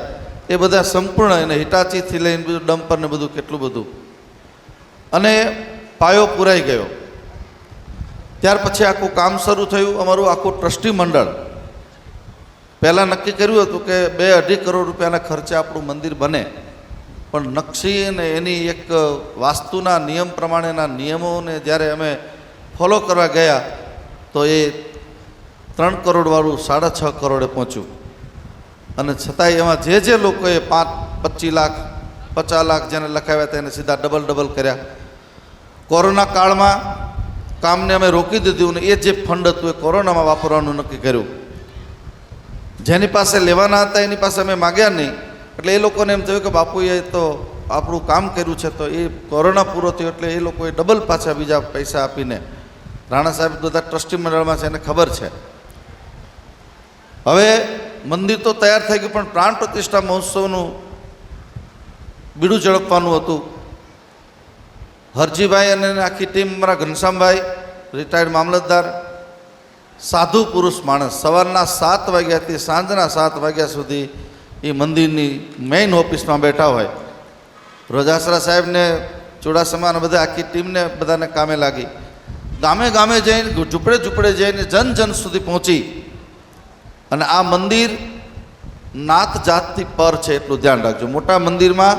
એ બધા સંપૂર્ણ, એને હિટાચીથી લઈને બધું ડમ્પર ને બધું કેટલું બધું, અને પાયો પૂરાઈ ગયો. ત્યાર પછી આખું કામ શરૂ થયું. અમારું આખું ટ્રસ્ટી મંડળ પહેલાં નક્કી કર્યું હતું કે 2-2.5 કરોડ રૂપિયાના ખર્ચે આપણું મંદિર બને, પણ નકશી અને એની એક વાસ્તુના નિયમ પ્રમાણેના નિયમોને જ્યારે અમે ફોલો કરવા ગયા તો એ 3 કરોડવાળું 6.5 કરોડે પહોંચ્યું. અને છતાંય એમાં જે લોકોએ 25 લાખ 50 લાખ જેને લખાવ્યા હતા એને સીધા ડબલ કર્યા. કોરોના કાળમાં કામને અમે રોકી દીધું અને એ જે ફંડ હતું એ કોરોનામાં વાપરવાનું નક્કી કર્યું. જેની પાસે લેવાના હતા એની પાસે અમે માગ્યા નહીં, એટલે એ લોકોને એમ થયું કે બાપુએ તો આપણું કામ કર્યું છે, તો એ કોરોના પૂરો થયો એટલે એ લોકોએ ડબલ પાછા બીજા પૈસા આપીને, રાણા સાહેબ બધા ટ્રસ્ટી મંડળમાં છે એને ખબર છે. હવે મંદિર તો તૈયાર થઈ ગયું, પણ પ્રાણ પ્રતિષ્ઠા મહોત્સવનું બીડું ઝડપવાનું હતું. હરજીભાઈ અને આખી ટીમ, મારા ઘનશ્યામભાઈ રિટાયર્ડ મામલતદાર, સાધુ પુરુષ માણસ, સવારના 7 વાગ્યાથી સાંજના 7 વાગ્યા સુધી એ મંદિરની મેઇન ઓફિસમાં બેઠા હોય. રોજાસરા સાહેબને, ચુડાસમાને બધા આખી ટીમને બધાને કામે લાગી. ગામે જઈને, ઝૂંપડે જઈને જન સુધી પહોંચી. અને આ મંદિર નાત જાતથી પર છે એટલું ધ્યાન રાખજો. મોટા મંદિરમાં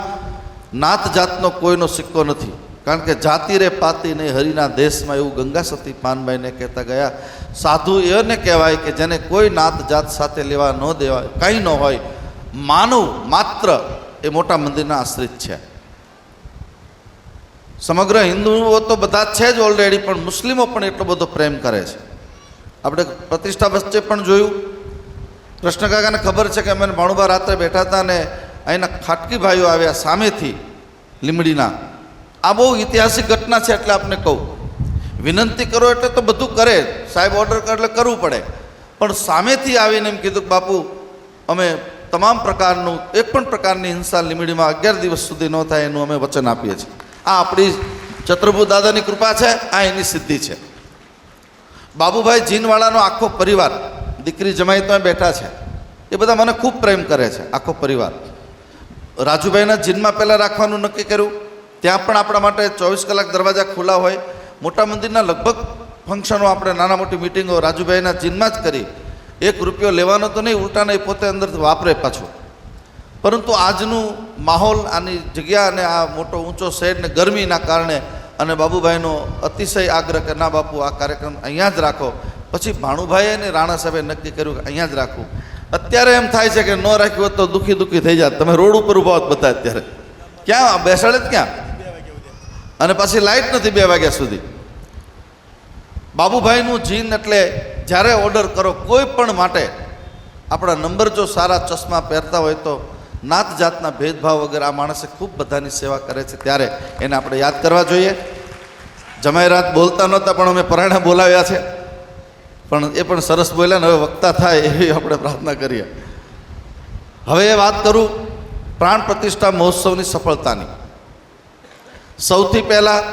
નાત જાતનો કોઈનો સિક્કો નથી, કારણ કે જાતિ રે પાતી નહીં હરિના દેશમાં, એવું ગંગા સતી પાનભાઈને કહેતા ગયા. સાધુ એને કહેવાય કે જેને કોઈ નાત જાત સાથે લેવા ન દેવાય, કંઈ ન હોય, માનવ માત્ર એ મોટા મંદિરના આશ્રિત છે. સમગ્ર હિન્દુઓ તો બધા જ છે જ ઓલરેડી, પણ મુસ્લિમો પણ એટલો બધો પ્રેમ કરે છે. આપણે પ્રતિષ્ઠા વચ્ચે પણ જોયું. કૃષ્ણ કાકાને ખબર છે કે અમે ભાણુભા રાત્રે બેઠા હતા ને અહીંના ખાટકી ભાઈઓ આવ્યા સામેથી લીમડીના. આ બહુ ઐતિહાસિક ઘટના છે એટલે આપને કહું. વિનંતી કરો એટલે તો બધું કરે, સાહેબ ઓર્ડર કરે એટલે કરવું પડે, પણ સામેથી આવીને એમ કીધું કે બાપુ અમે તમામ પ્રકારનું એક પણ પ્રકારની હિંસા લીમડીમાં 11 દિવસ સુધી ન થાય એનું અમે વચન આપીએ છીએ. આ આપણી ચતુર્ભુજ દાદાની કૃપા છે, આ એની સિદ્ધિ છે. બાબુભાઈ જીનવાળાનો આખો પરિવાર, દીકરી જમાઈ તો બેઠા છે, એ બધા મને ખૂબ પ્રેમ કરે છે, આખો પરિવાર. રાજુભાઈના જીનમાં પહેલાં રાખવાનું નક્કી કર્યું, ત્યાં પણ આપણા માટે 24 કલાક દરવાજા ખુલ્લા હોય. મોટા મંદિરના લગભગ ફંક્શનો આપણે નાના મોટી મિટિંગો રાજુભાઈના જીનમાં જ કરી. 1 રૂપિયો લેવાનો તો નહીં, ઉલટાને એ પોતે અંદરથી વાપરે પાછું. પરંતુ આજનું માહોલ, આની જગ્યા અને આ મોટો ઊંચો શેડ ને ગરમીના કારણે અને બાબુભાઈનો અતિશય આગ્રહ કે ના બાપુ આ કાર્યક્રમ અહીંયા જ રાખો. પછી ભાણુભાઈએ અને રાણા સાહેબે નક્કી કર્યું કે અહીંયા જ રાખવું. અત્યારે એમ થાય છે કે ન રાખ્યું હોત તો દુઃખી થઈ જાય. તમે રોડ ઉપર ઊભા હોત બધા અત્યારે, ક્યાં બેસાડે જ ક્યાં? અને પછી લાઇટ નથી 2 વાગ્યા સુધી. બાબુભાઈનું જીન એટલે જ્યારે ઓર્ડર કરો કોઈ પણ માટે, આપણા નંબર જો સારા ચશ્મા પહેરતા હોય તો નાત જાતના ભેદભાવ વગર આ માણસે ખૂબ બધાની સેવા કરે છે, ત્યારે એને આપણે યાદ કરવા જોઈએ. જમાઈ રાત બોલતા નહોતા પણ અમે પરાયણા બોલાવ્યા છે, પણ એ પણ સરસ બોલ્યા ને હવે વક્તા થાય એવી આપણે પ્રાર્થના કરીએ. હવે એ વાત કરું પ્રાણ પ્રતિષ્ઠા મહોત્સવની સફળતાની. સૌથી પહેલાં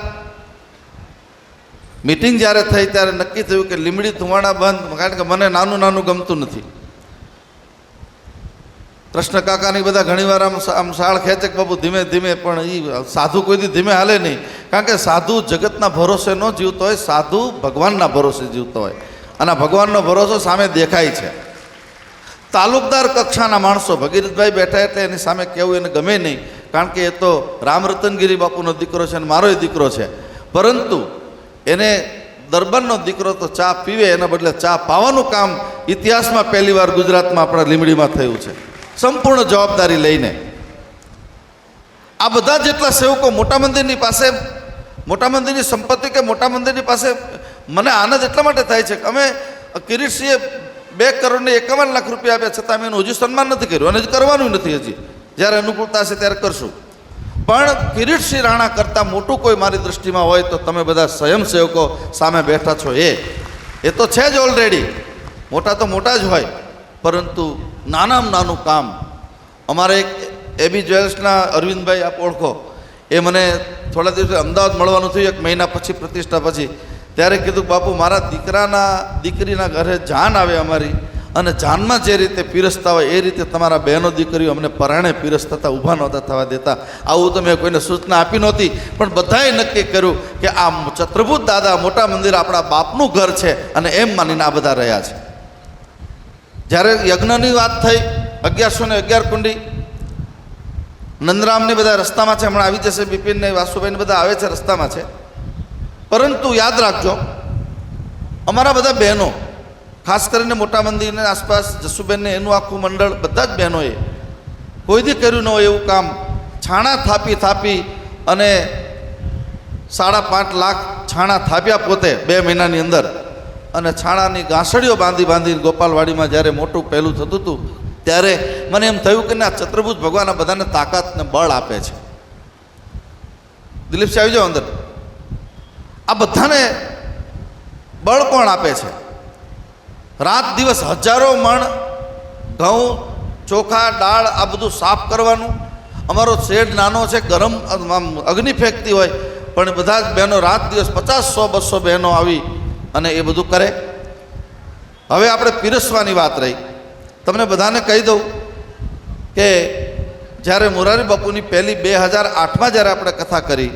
મિટિંગ જ્યારે થઈ ત્યારે નક્કી થયું કે લીમડી ધુવાણા બંધ, કારણ કે મને નાનું ગમતું નથી. કૃષ્ણ કાકાની બધા ઘણીવાર આમ શાળ ખેંચે કે બાબુ ધીમે ધીમે, પણ એ સાધુ કોઈથી ધીમે હાલે નહીં. કારણ કે સાધુ જગતના ભરોસે ન જીવતો હોય, સાધુ ભગવાનના ભરોસે જીવતો હોય, અને ભગવાનનો ભરોસો સામે દેખાય છે. તાલુકદાર કક્ષાના માણસો, ભગીરથભાઈ બેઠા એટલે એની સામે કહેવું એને ગમે નહીં, કારણ કે એ તો રામરતનગીરી બાપુનો દીકરો છે અને મારોય દીકરો છે. પરંતુ એને દરબારનો દીકરો તો ચા પીવે, એના બદલે ચા પાવાનું કામ ઇતિહાસમાં પહેલીવાર ગુજરાતમાં આપણા લીમડીમાં થયું છે, સંપૂર્ણ જવાબદારી લઈને. આ બધા જેટલા સેવકો મોટા મંદિરની પાસે, મોટા મંદિરની સંપત્તિ કે મોટા મંદિરની પાસે મને આનંદ એટલા માટે થાય છે કે અમે કિરીટસિંહે 2 કરોડ ને 51 લાખ રૂપિયા આપ્યા, છતાં અમે એનું હજુ સન્માન નથી કર્યું અને હજી કરવાનું નથી. હજી જ્યારે અનુકૂળતા હશે ત્યારે કરશું. પણ કિરીટસિંહ રાણા કરતાં મોટું કોઈ મારી દૃષ્ટિમાં હોય તો તમે બધા સ્વયંસેવકો સામે બેઠા છો. એ તો છે જ ઓલરેડી, મોટા તો મોટા જ હોય, પરંતુ નાનામાં નાનું કામ. અમારે એક એબી જ્વેલ્સના અરવિંદભાઈ, આપ ઓળખો, એ મને થોડા દિવસે અમદાવાદ મળવાનું થયું 1 મહિના પછી, પ્રતિષ્ઠા પછી. ત્યારે કીધું બાપુ મારા દીકરીના ઘરે જાન આવે અમારી, અને જાનમાં જે રીતે પીરસતા હોય એ રીતે તમારા બહેનો દીકરીઓ અમને પરાણે પીરસતા હતા, ઊભા નહોતા થવા દેતા. આવું તો મેં કોઈને સૂચના આપી નહોતી, પણ બધાએ નક્કી કર્યું કે આ ચતુર્ભુજ દાદા મોટા મંદિર આપણા બાપનું ઘર છે, અને એમ માનીને આ બધા રહ્યા છે. જ્યારે યજ્ઞની વાત થઈ, 1111 કુંડી, નંદરામને બધા રસ્તામાં છે, હમણાં આવી જશે, બિપિન ને વાસુભાઈને બધા આવે છે, રસ્તામાં છે. પરંતુ યાદ રાખજો, અમારા બધા બહેનો, ખાસ કરીને મોટા મંદિરની આસપાસ જસુબેનને એનું આખું મંડળ, બધા જ બહેનોએ કોઈથી કર્યું ન હોય એવું કામ. છાણા થાપી અને 5.5 લાખ છાણા થાપ્યા પોતે 2 મહિનાની અંદર, અને છાણાની ગાંસડીઓ બાંધી ગોપાલવાડીમાં જ્યારે મોટું પહેલું થતું હતું ત્યારે મને એમ થયું કે આ ચતુર્ભુજ ભગવાન આ બધાને તાકાત ને બળ આપે છે. દિલીપસિંહ આવી જાઓ અંદર. આ બધાને બળ કોણ આપે છે? રાત દિવસ હજારો મણ ઘઉં, ચોખા, દાળ આ બધું સાફ કરવાનું. અમારો શેડ નાનો છે, ગરમ અગ્નિ ફેંકતી હોય, પણ બધા જ બહેનો રાત દિવસ 50, 100, 200 બહેનો આવી અને એ બધું કરે. હવે આપણે પીરસવાની વાત રહી. તમને બધાને કહી દઉં કે જ્યારે મોરારી બાપુની પહેલી 2008માં જ્યારે આપણે કથા કરી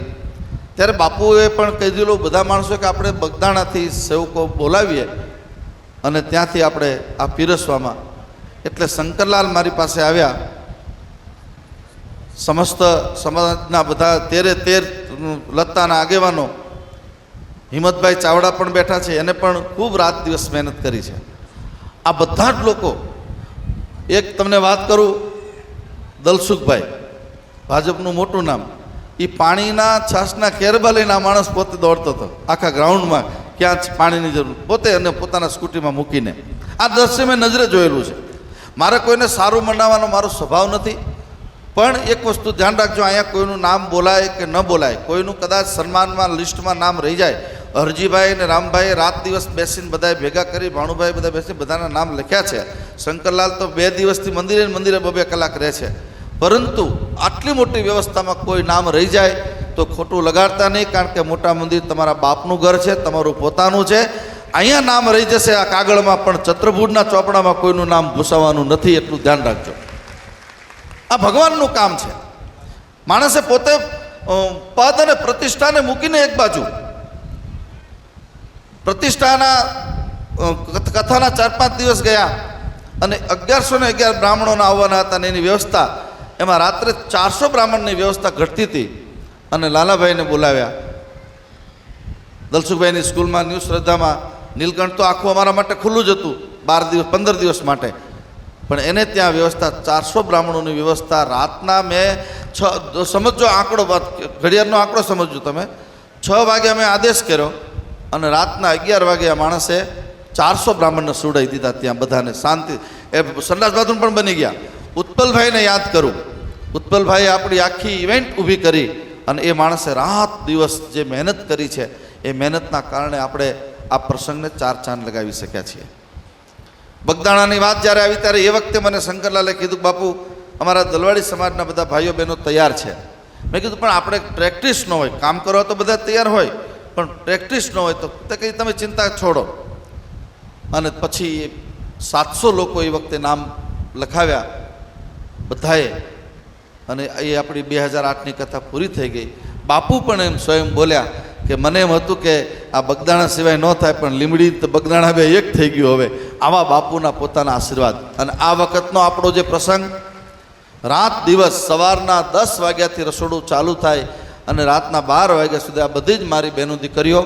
ત્યારે બાપુએ પણ કહી દીધું બધા માણસો કે આપણે બગદાણાથી સેવકો બોલાવીએ અને ત્યાંથી આપણે આ પીરસવામાં. એટલે શંકરલાલ મારી પાસે આવ્યા, સમસ્ત સમાજના બધા 13 લત્તાના આગેવાનો, હિંમતભાઈ ચાવડા પણ બેઠા છે, એને પણ ખૂબ રાત દિવસ મહેનત કરી છે. આ બધા જ લોકો, એક તમને વાત કરું, દલસુખભાઈ, ભાજપનું મોટું નામ, એ પાણીના છાશના કેરબા લઈને આ માણસ પોતે દોડતો હતો આખા ગ્રાઉન્ડમાં, ક્યાં પાણીની જરૂર, પોતે અને પોતાના સ્કૂટીમાં મૂકીને. આ દ્રશ્ય મેં નજરે જોયેલું છે. મારે કોઈને સારું મનાવવાનો મારો સ્વભાવ નથી, પણ એક વસ્તુ ધ્યાન રાખજો, અહીંયા કોઈનું નામ બોલાય કે ન બોલાય, કોઈનું કદાચ સન્માનમાં લિસ્ટમાં નામ રહી જાય. હરજીભાઈ અને રામભાઈએ રાત દિવસ બેસીને બધાએ ભેગા કરી, ભાણુભાઈ બધા બેસી બધાના નામ લખ્યા છે. શંકરલાલ તો 2 દિવસથી મંદિરે 2 કલાક રહે છે. પરંતુ આટલી મોટી વ્યવસ્થામાં કોઈ નામ રહી જાય તો ખોટું લગાડતા નહીં, કારણ કે મોટા મંદિર તમારા બાપનું ઘર છે, તમારું પોતાનું છે. અહીંયા નામ રહી જશે આ કાગળમાં, પણ ચત્રભુજના ચોપડામાં કોઈનું નામ ભૂસાવાનું નથી, એટલું ધ્યાન રાખજો. આ ભગવાનનું કામ છે. માણસે પોતે પદ અને પ્રતિષ્ઠાને મૂકીને એક બાજુ, પ્રતિષ્ઠાના કથાના 4-5 દિવસ ગયા અને 1111 બ્રાહ્મણોના આવવાના હતા, અને એની વ્યવસ્થા, એમાં રાત્રે 400 બ્રાહ્મણની વ્યવસ્થા ઘટતી હતી. અને લાલાભાઈને બોલાવ્યા. દલસુખભાઈની સ્કૂલમાં ન્યૂ શ્રદ્ધામાં નીલકંઠ તો આખું અમારા માટે ખુલ્લું જ હતું 15 દિવસ માટે, પણ એને ત્યાં વ્યવસ્થા 400 બ્રાહ્મણોની વ્યવસ્થા. રાતના મેં 6 સમજો આંકડો, ઘડિયાળનો આંકડો સમજો તમે, 6 વાગે અમે આદેશ કર્યો અને રાતના 11 વાગે આ માણસે 400 બ્રાહ્મણને સુડાઈ દીધા. ત્યાં બધાને શાંતિ, એ સંડાસ બાથરૂમ પણ બની ગયા. ઉત્પલભાઈને યાદ કરું, ઉત્પલભાઈએ આપણી આખી ઇવેન્ટ ઊભી કરી અને એ માણસે રાત દિવસ જે મહેનત કરી છે, એ મહેનતના કારણે આપણે આ પ્રસંગને 4 ચાંદ લગાવી શક્યા છીએ. બગદાણાની વાત જ્યારે આવી ત્યારે એ વખતે મને શંકરલાલે કીધું, બાપુ અમારા દલવાડી સમાજના બધા ભાઈઓ બહેનો તૈયાર છે. મેં કીધું પણ આપણે પ્રેક્ટિસ ન હોય, કામ કરવા તો બધા તૈયાર હોય, પણ પ્રેક્ટિસ ન હોય તો તે કંઈ તમે ચિંતા છોડો. અને પછી 700 લોકો એ વખતે નામ લખાવ્યા બધાએ, અને એ આપણી 2008ની કથા પૂરી થઈ ગઈ. બાપુ પણ એમ સ્વયં બોલ્યા કે મને એમ હતું કે આ બગદાણા સિવાય ન થાય, પણ લીમડી તો બગદાણા બે એક થઈ ગયું. હવે આવા બાપુના પોતાના આશીર્વાદ. અને આ વખતનો આપણો જે પ્રસંગ, રાત દિવસ સવારના 10 વાગ્યાથી રસોડું ચાલુ થાય અને રાતના 12 વાગ્યા સુધી આ બધી જ મારી બહેનો દીકરીઓ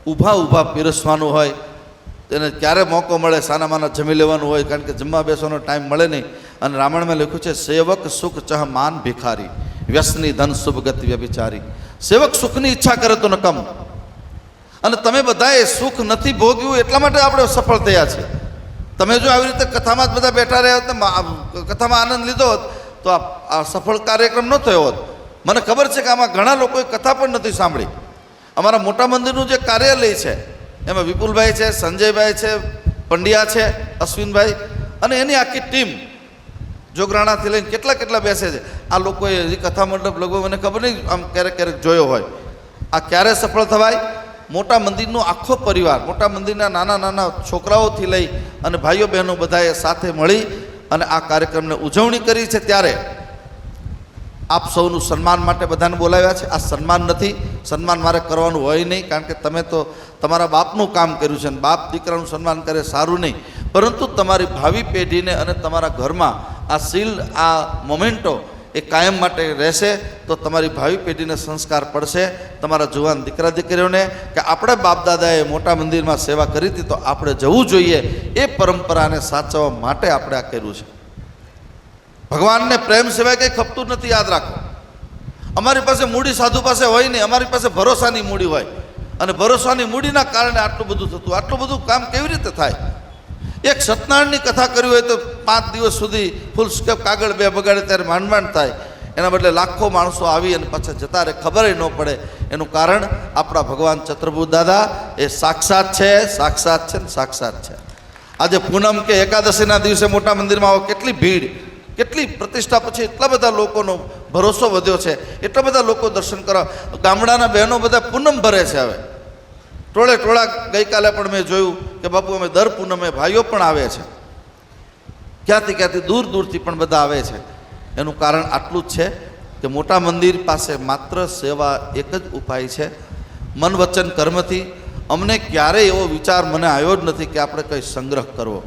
ઊભા પીરસવાનું હોય. તેને ક્યારે મોકો મળે સાનામાના જમી લેવાનું હોય, કારણ કે જમવા બેસવાનો ટાઈમ મળે નહીં. અને રામાયણમાં લખ્યું છે, સેવક સુખ ચહ માન ભિખારી, વ્યસની ધન શુભ ગતિ વ્યભિચારી. સેવક સુખની ઈચ્છા કરે તો નકમ. અને તમે બધાએ સુખ નથી ભોગ્યું એટલા માટે આપણે સફળ થયા છે. તમે જો આવી રીતે કથામાં જ બધા બેઠા રહ્યા હોત ને કથામાં આનંદ લીધો હોત તો આ સફળ કાર્યક્રમ ન થયો હોત. મને ખબર છે કે આમાં ઘણા લોકોએ કથા પણ નથી સાંભળી. અમારા મોટા મંદિરનું જે કાર્યાલય છે એમાં વિપુલભાઈ છે, સંજયભાઈ છે, પંડ્યા છે, અશ્વિનભાઈ અને એની આખી ટીમ જોગરાણાથી લઈને કેટલા બેસે છે. આ લોકોએ હજી કથા મંડપ લગભગ મને ખબર નહીં, આમ ક્યારેક જોયો હોય. આ ક્યારે સફળ થવાય? મોટા મંદિરનો આખો પરિવાર, મોટા મંદિરના નાના છોકરાઓથી લઈ અને ભાઈઓ બહેનો બધાએ સાથે મળી અને આ કાર્યક્રમને ઉજવણી કરી છે. ત્યારે આપ સૌનું સન્માન માટે બધાને બોલાવ્યા છે. આ સન્માન નથી, સન્માન મારે કરવાનું હોય નહીં, કારણ કે તમે તો તમારા બાપનું કામ કર્યું છે, અને બાપ દીકરાનું સન્માન કરે સારું નહીં, પરંતુ તમારી ભાવિ પેઢીને અને તમારા ઘરમાં આ સીલ, આ મોમેન્ટો એ કાયમ માટે રહેશે. તો તમારી ભાવિ પેઢીને સંસ્કાર પડશે, તમારા જુવાન દીકરા દીકરીઓને, કે આપણે બાપદાદાએ મોટા મંદિરમાં સેવા કરી હતી તો આપણે જવું જોઈએ. એ પરંપરાને સાચવવા માટે આપણે આ કર્યું છે. ભગવાનને પ્રેમ સિવાય કંઈ ખપતું નથી, યાદ રાખો. અમારી પાસે મૂડી સાધુ પાસે હોય નહીં, અમારી પાસે ભરોસાની મૂડી હોય, અને ભરોસાની મૂડીના કારણે આટલું બધું થતું. આટલું બધું કામ કેવી રીતે થાય? એક સત્યનારાયણની કથા કરી હોય તો 5 દિવસ સુધી ફૂલ સ્કેપ કાગળ 2 બગાડે ત્યારે માંડ થાય. એના બદલે લાખો માણસો આવી અને પાછા જતા રહે, ખબર ન પડે. એનું કારણ આપણા ભગવાન ચતુર્ભુજ દાદા એ સાક્ષાત છે, સાક્ષાત છે ને સાક્ષાત છે. આજે પૂનમ કે એકાદશીના દિવસે મોટા મંદિરમાં આવો, કેટલી ભીડ, કેટલી પ્રતિષ્ઠા, પછી એટલા બધા લોકોનો ભરોસો વધ્યો છે, એટલા બધા લોકો દર્શન કરવા. ગામડાના બહેનો બધા પૂનમ ભરે છે. હવે ટોળા ગઈકાલે પણ મેં જોયું કે બાપુ અમે દર પૂનમે ભાઈઓ પણ આવે છે, ક્યાંથી દૂરથી પણ બધા આવે છે. એનું કારણ આટલું જ છે કે મોટા મંદિર પાસે માત્ર સેવા એક જ ઉપાય છે, મન વચન કર્મથી. અમને ક્યારેય એવો વિચાર મને આવ્યો જ નથી કે આપણે કંઈ સંગ્રહ કરવો.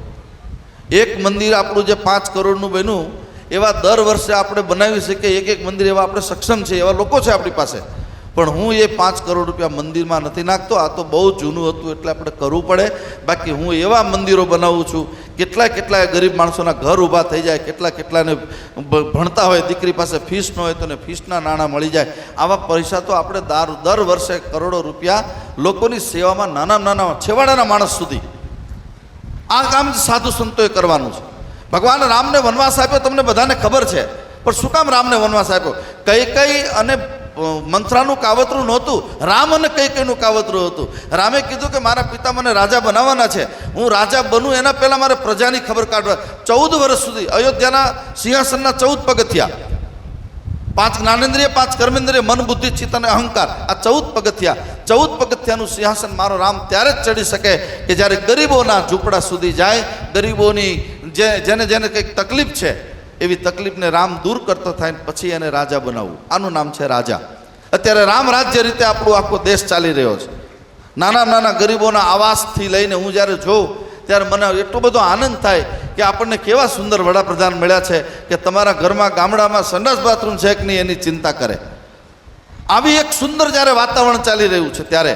એક મંદિર આપણું જે 5 કરોડનું બન્યું, એવા દર વર્ષે આપણે બનાવી શકીએ. એક મંદિર એવા આપણે સક્ષમ છે, એવા લોકો છે આપણી પાસે. પણ હું એ 5 કરોડ રૂપિયા મંદિરમાં નથી નાખતો. આ તો બહુ જૂનું હતું એટલે આપણે કરવું પડે. બાકી હું એવા મંદિરો બનાવું છું, કેટલાય ગરીબ માણસોના ઘર ઊભા થઈ જાય, કેટલાને ભણતા હોય, દીકરી પાસે ફીસ ન હોય તો ને ફીસના નાણાં મળી જાય. આવા પૈસા તો આપણે દર વર્ષે કરોડો રૂપિયા લોકોની સેવામાં, નાના છેવાડાના માણસ સુધી આ કામ સાધુ સંતોએ કરવાનું છે. ભગવાન રામને વનવાસ આપ્યો, તમને બધાને ખબર છે. પણ શું કામ રામને વનવાસ આપ્યો? કઈ અને મંથરાનું કાવતરું નહોતું, રામ અને કઈનું કાવતરું હતું. રામે કીધું કે મારા પિતા મને રાજા બનાવવાના છે, હું રાજા બનું એના પહેલાં મારે પ્રજાની ખબર કાઢવા. 14 વર્ષ સુધી અયોધ્યાના સિંહાસનના 14 પગથિયા, 5 જ્ઞાનેન્દ્રિય, 5 કર્મેન્દ્રિય, મન, બુદ્ધિ, ચિત્ત અને અહંકાર, આ 14 પગથિયા. 14 પગથિયાનું સિંહાસન મારો રામ ત્યારે જ ચડી શકે કે જ્યારે ગરીબોના ઝૂંપડા સુધી જાય, ગરીબોની જેને કંઈક તકલીફ છે એવી તકલીફને રામ દૂર કરતો થાય ને પછી એને રાજા બનાવવું. આનું નામ છે રાજા. અત્યારે રામ રાજ્ય રીતે આપણો આખો દેશ ચાલી રહ્યો છે. નાના ગરીબોના આવાસથી લઈને હું જ્યારે જોઉં ત્યારે મને એટલો બધો આનંદ થાય કે આપણને કેવા સુંદર વડાપ્રધાન મળ્યા છે કે તમારા ઘરમાં ગામડામાં સંડાસ બાથરૂમ છે કે નહીં એની ચિંતા કરે. આવી એક સુંદર જ્યારે વાતાવરણ ચાલી રહ્યું છે ત્યારે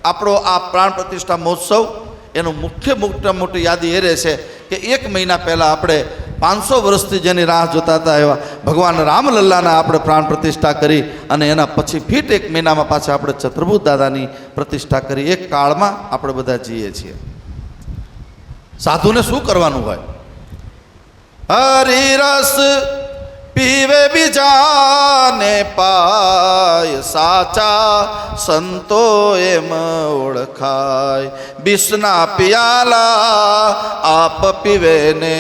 આપણો આ પ્રાણ પ્રતિષ્ઠા મહોત્સવ એનું મોટી યાદી એ રહેશે કે 1 મહિના પહેલાં આપણે 500 વર્ષથી જેની રાહ જોતા હતા એવા ભગવાન રામલલ્લાના આપણે પ્રાણ પ્રતિષ્ઠા કરી અને એના પછી ફીટ 1 મહિનામાં પાછા આપણે ચતુર્ભુજ દાદાની પ્રતિષ્ઠા કરી. એક કાળમાં આપણે બધા જીએ છીએ. સાધુને શું કરવાનું હોય? હરિરસ પીવે બીજાને પાય, સાચા સંતો એમ ઓળખાય. બિસના પિયાલા આપ પીવે ને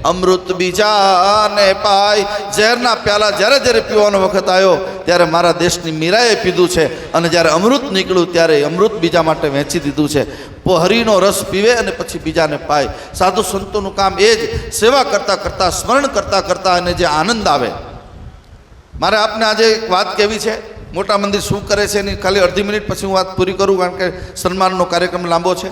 અમૃત બીજાને પાય. ઝેરના પ્યાલા જ્યારે પીવાનો વખત આવ્યો ત્યારે મારા દેશની મીરાએ પીધું છે અને જ્યારે અમૃત નીકળ્યું ત્યારે અમૃત બીજા માટે વહેંચી દીધું છે. હરિનો રસ પીવે અને પછી બીજાને પાય. સાધુ સંતોનું કામ એ જ સેવા કરતાં કરતાં, સ્મરણ કરતાં અને જે આનંદ આવે. મારે આપને આજે એક વાત કહેવી છે. મોટા મંદિર શું કરે છે એની ખાલી અડધી મિનિટ પછી હું વાત પૂરી કરું, કારણ કે સન્માનનો કાર્યક્રમ લાંબો છે.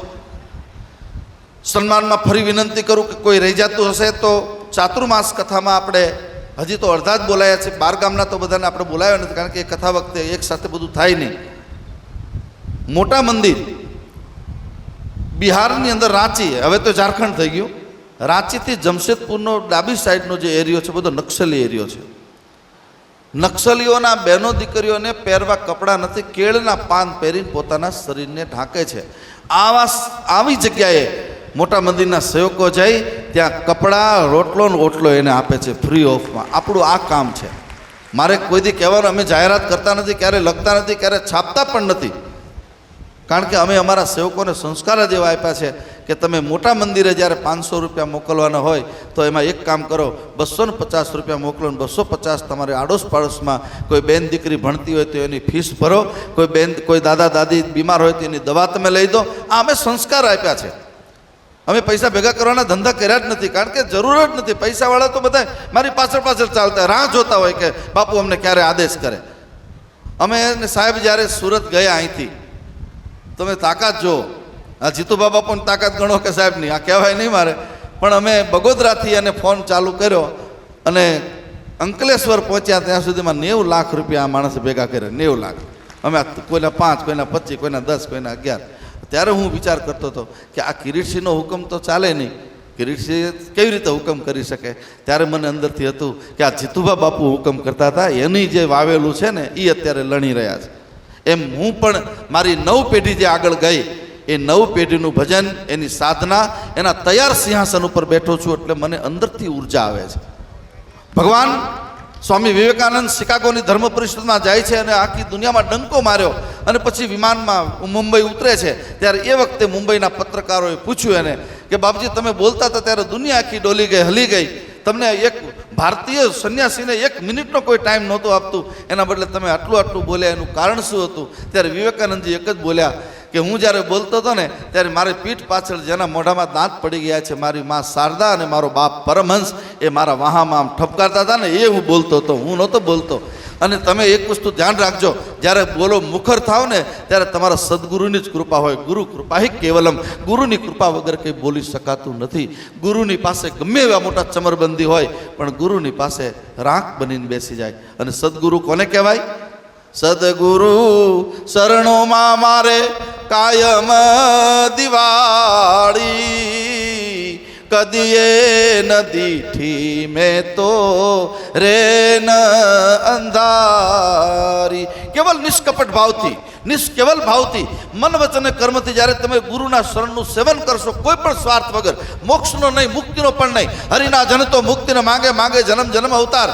સન્માનમાં ફરી વિનંતી કરું કે કોઈ રહી જતું હશે તો ચાતુર્માસ કથામાં આપણે હજી તો અડધા જ બોલાયા છે. 12 ગામના તો બધાને આપણે બોલાવ્યા નથી, કારણ કે એ કથા વખતે એક સાથે બધું થાય નહીં. મોટા મંદિર બિહારની અંદર રાંચી, હવે તો ઝારખંડ થઈ ગયું. રાંચીથી જમશેદપુરનો ડાબી સાઈડનો જે એરિયો છે બધો નક્સલી એરિયો છે. નક્સલીઓના બહેનો દીકરીઓને પહેરવા કપડાં નથી, કેળના પાન પહેરીને પોતાના શરીરને ઢાંકે છે. આવી જગ્યાએ મોટા મંદિરના સેવકો જઈ ત્યાં કપડાં, રોટલો ને ઓટલો એને આપે છે ફ્રી ઓફમાં. આપણું આ કામ છે. મારે કોઈ દી કહેવાનું, અમે જાહેરાત કરતા નથી, ક્યારે લખતા નથી, ક્યારે છાપતા પણ નથી, કારણ કે અમે અમારા સેવકોને સંસ્કાર જ એવા આપ્યા છે કે તમે મોટા મંદિરે જ્યારે 500 રૂપિયા મોકલવાના હોય તો એમાં એક કામ કરો, 250 રૂપિયા મોકલો ને 250 તમારે આડોશ પાડોશમાં કોઈ બેન દીકરી ભણતી હોય તો એની ફીસ ભરો, કોઈ દાદા દાદી બીમાર હોય તો એની દવા તમે લઈ દો. આ અમે સંસ્કાર આપ્યા છે. અમે પૈસા ભેગા કરવાના ધંધા કર્યા જ નથી, કારણ કે જરૂર જ નથી. પૈસાવાળા તો બધા મારી પાછળ ચાલતા રાહ જોતા હોય કે બાપુ અમને ક્યારે આદેશ કરે. અમે સાહેબ જ્યારે સુરત ગયા અહીંથી, તમે તાકાત જો, આ જીતુબા બાપુની તાકાત ગણો કે સાહેબની, આ કહેવાય નહીં મારે, પણ અમે બગોદરાથી અને ફોન ચાલુ કર્યો અને અંકલેશ્વર પહોંચ્યા ત્યાં સુધીમાં 90 લાખ રૂપિયા આ માણસે ભેગા કર્યા. 90 લાખ. અમે કોઈના 5, કોઈના 25, કોઈના 10, કોઈના 11. ત્યારે હું વિચાર કરતો હતો કે આ કિરીટસિંહનો હુકમ તો ચાલે નહીં, કિરીટસિંહ કેવી રીતે હુકમ કરી શકે? ત્યારે મને અંદરથી હતું કે આ જીતુબા બાપુ હુકમ કરતા હતા, એની જે વાવેલું છે ને એ અત્યારે લણી રહ્યા છે. એમ હું પણ મારી 9 પેઢી જે આગળ ગઈ એ 9 પેઢીનું ભજન, એની સાધના, એના તૈયાર સિંહાસન ઉપર બેઠો છું એટલે મને અંદરથી ઉર્જા આવે છે. ભગવાન સ્વામી વિવેકાનંદ શિકાગોની ધર્મ પરિષદમાં જાય છે અને આખી દુનિયામાં ડંકો માર્યો અને પછી વિમાનમાં મુંબઈ ઉતરે છે ત્યારે એ વખતે મુંબઈના પત્રકારોએ પૂછ્યું એને કે બાપજી તમે બોલતા હતા ત્યારે દુનિયા આખી ડોલી ગઈ, હલી ગઈ, તમને એક ભારતીય સંન્યાસીને 1 મિનિટનો કોઈ ટાઈમ નહોતો આપતું, એના બદલે તમે આટલું બોલ્યા, એનું કારણ શું હતું? ત્યારે વિવેકાનંદજી એક જ બોલ્યા કે હું જ્યારે બોલતો હતો ને ત્યારે મારી પીઠ પાછળ જેના મોઢામાં દાંત પડી ગયા છે, મારી મા શારદા અને મારો બાપ પરમહંસ, એ મારા વાહામાં આમ ઠપકારતા હતા ને, એ હું બોલતો હતો, હું નહોતો બોલતો. અને તમે એક વસ્તુ ધ્યાન રાખજો, જ્યારે બોલો મુખર થાવ ને ત્યારે તમારા સદગુરુની જ કૃપા હોય. ગુરુ કૃપા હિ કેવલમ. ગુરુની કૃપા વગર કંઈ બોલી શકાતું નથી. ગુરુની પાસે ગમે એવા મોટા ચમરબંધી હોય પણ ગુરુની પાસે રાખ બનીને બેસી જાય. અને સદગુરુ કોને કહેવાય? સદગુરુ શરણોમાં મારે કાયમ દિવાળી, કદીએ ન દીઠી મેં તો રે ન અંધારી. કેવલ નિષ્કપટ ભાવથી, નિષ્કેવલ ભાવથી, મન વચન કર્મથી જ્યારે તમે ગુરુના શરણનું સેવન કરશો, કોઈ પણ સ્વાર્થ વગર, મોક્ષનો નહીં, મુક્તિનો પણ નહીં, હરિના જન તો મુક્તિને માંગે માંગે જન્મ જન્મ અવતાર,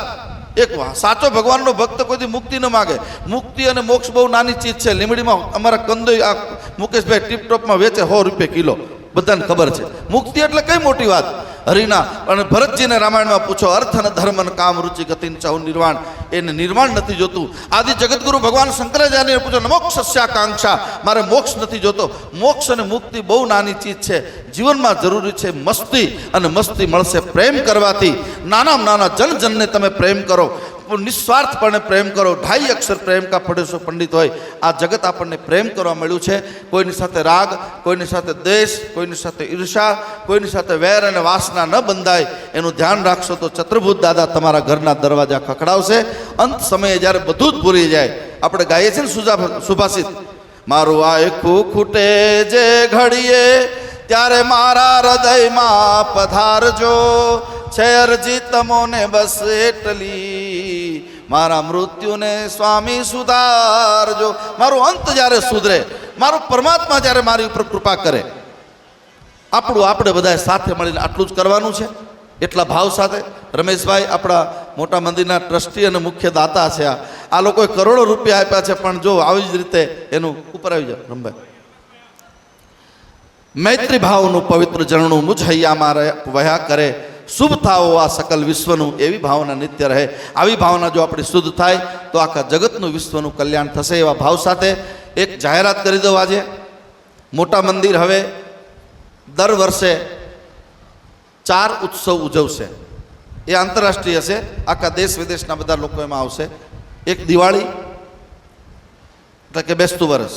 એક સાચો ભગવાનનો ભક્ત કોઈથી મુક્તિ ન માગે. મુક્તિ અને મોક્ષ બહુ નાની ચીજ છે. લીંબડીમાં અમારા કંદોઈ આ મુકેશભાઈ ટીપટોપમાં વેચે 100 રૂપિયા કિલો, બધાને ખબર છે. મુક્તિ એટલે કઈ મોટી વાત. હરિના અને ભરતજીને રામાયણમાં પૂછો, અર્થ અને ધર્મ અને કામ રુચિ ગતિન ચાહુ નિર્વાણ, એને નિર્વાણ નથી જોતું. આદિ જગતગુરુ ભગવાન શંકરાચાર્યને પૂછો, મોક્ષસ્યાકાંક્ષા, મારે મોક્ષ નથી જોતો. મોક્ષ અને મુક્તિ બહુ નાની ચીજ છે. જીવનમાં જરૂરી છે મસ્તી, અને મસ્તી મળશે પ્રેમ કરવાથી. નાનામાં નાના જનજનને તમે પ્રેમ કરો, નિસ્વાર્થપણે પ્રેમ કરો. 2.5 અક્ષર પ્રેમ કા પડેસો પંડિત હોય. આ જગત આપણને પ્રેમ કરવા મળ્યું છે. કોઈની સાથે રાગ, કોઈની સાથે દ્વેષ, કોઈની સાથે ઈર્ષા, કોઈની સાથે વેર અને વાસના ન બંધાય, એનું ધ્યાન રાખશો તો ચતુર્ભુજ દાદા તમારા ઘરના દરવાજા ખખડાવશે. અંત સમયે જ્યારે બધું જ ભૂલી જાય, આપણે ગાઈએ છીએ ને સુભાષિત, મારું આખું ખૂટે જે ઘડીએ ત્યારે મારા હૃદયમાં પધારજો, છે અરજી તમોને બસ એટલી, મારા મૃત્યુને સ્વામી સુધારજો. મારું અંત જ્યારે સુધરે, મારું પરમાત્મા જ્યારે મારી ઉપર કૃપા કરે, આપણે બધાએ સાથે મળીને આટલું જ કરવાનું છે. એટલા ભાવ સાથે રમેશભાઈ આપણા મોટા મંદિરના ટ્રસ્ટી અને મુખ્ય દાતા છે. આ લોકોએ કરોડો રૂપિયા આપ્યા છે, પણ જો આવી જ રીતે એનું ઉપર આવી જાય રમભાઈ, મૈત્રી ભાવનું પવિત્ર ઝરણું મુજ હૈયામાં વહ્યા કરે, શુભ થાઓ આ સકલ વિશ્વનું, એવી ભાવના નિત્ય રહે. આવી ભાવના જો આપણી શુદ્ધ થાય તો આખા જગતનું વિશ્વનું કલ્યાણ થશે. એવા ભાવ સાથે એક જાહેરાત કરી દઉં. આજે મોટા મંદિર હવે દર વર્ષે 4 ઉત્સવ ઉજવશે. એ આંતરરાષ્ટ્રીય છે, આખા દેશ વિદેશના બધા લોકો એમાં આવશે. એક દિવાળી એટલે કે બેસતું વર્ષ,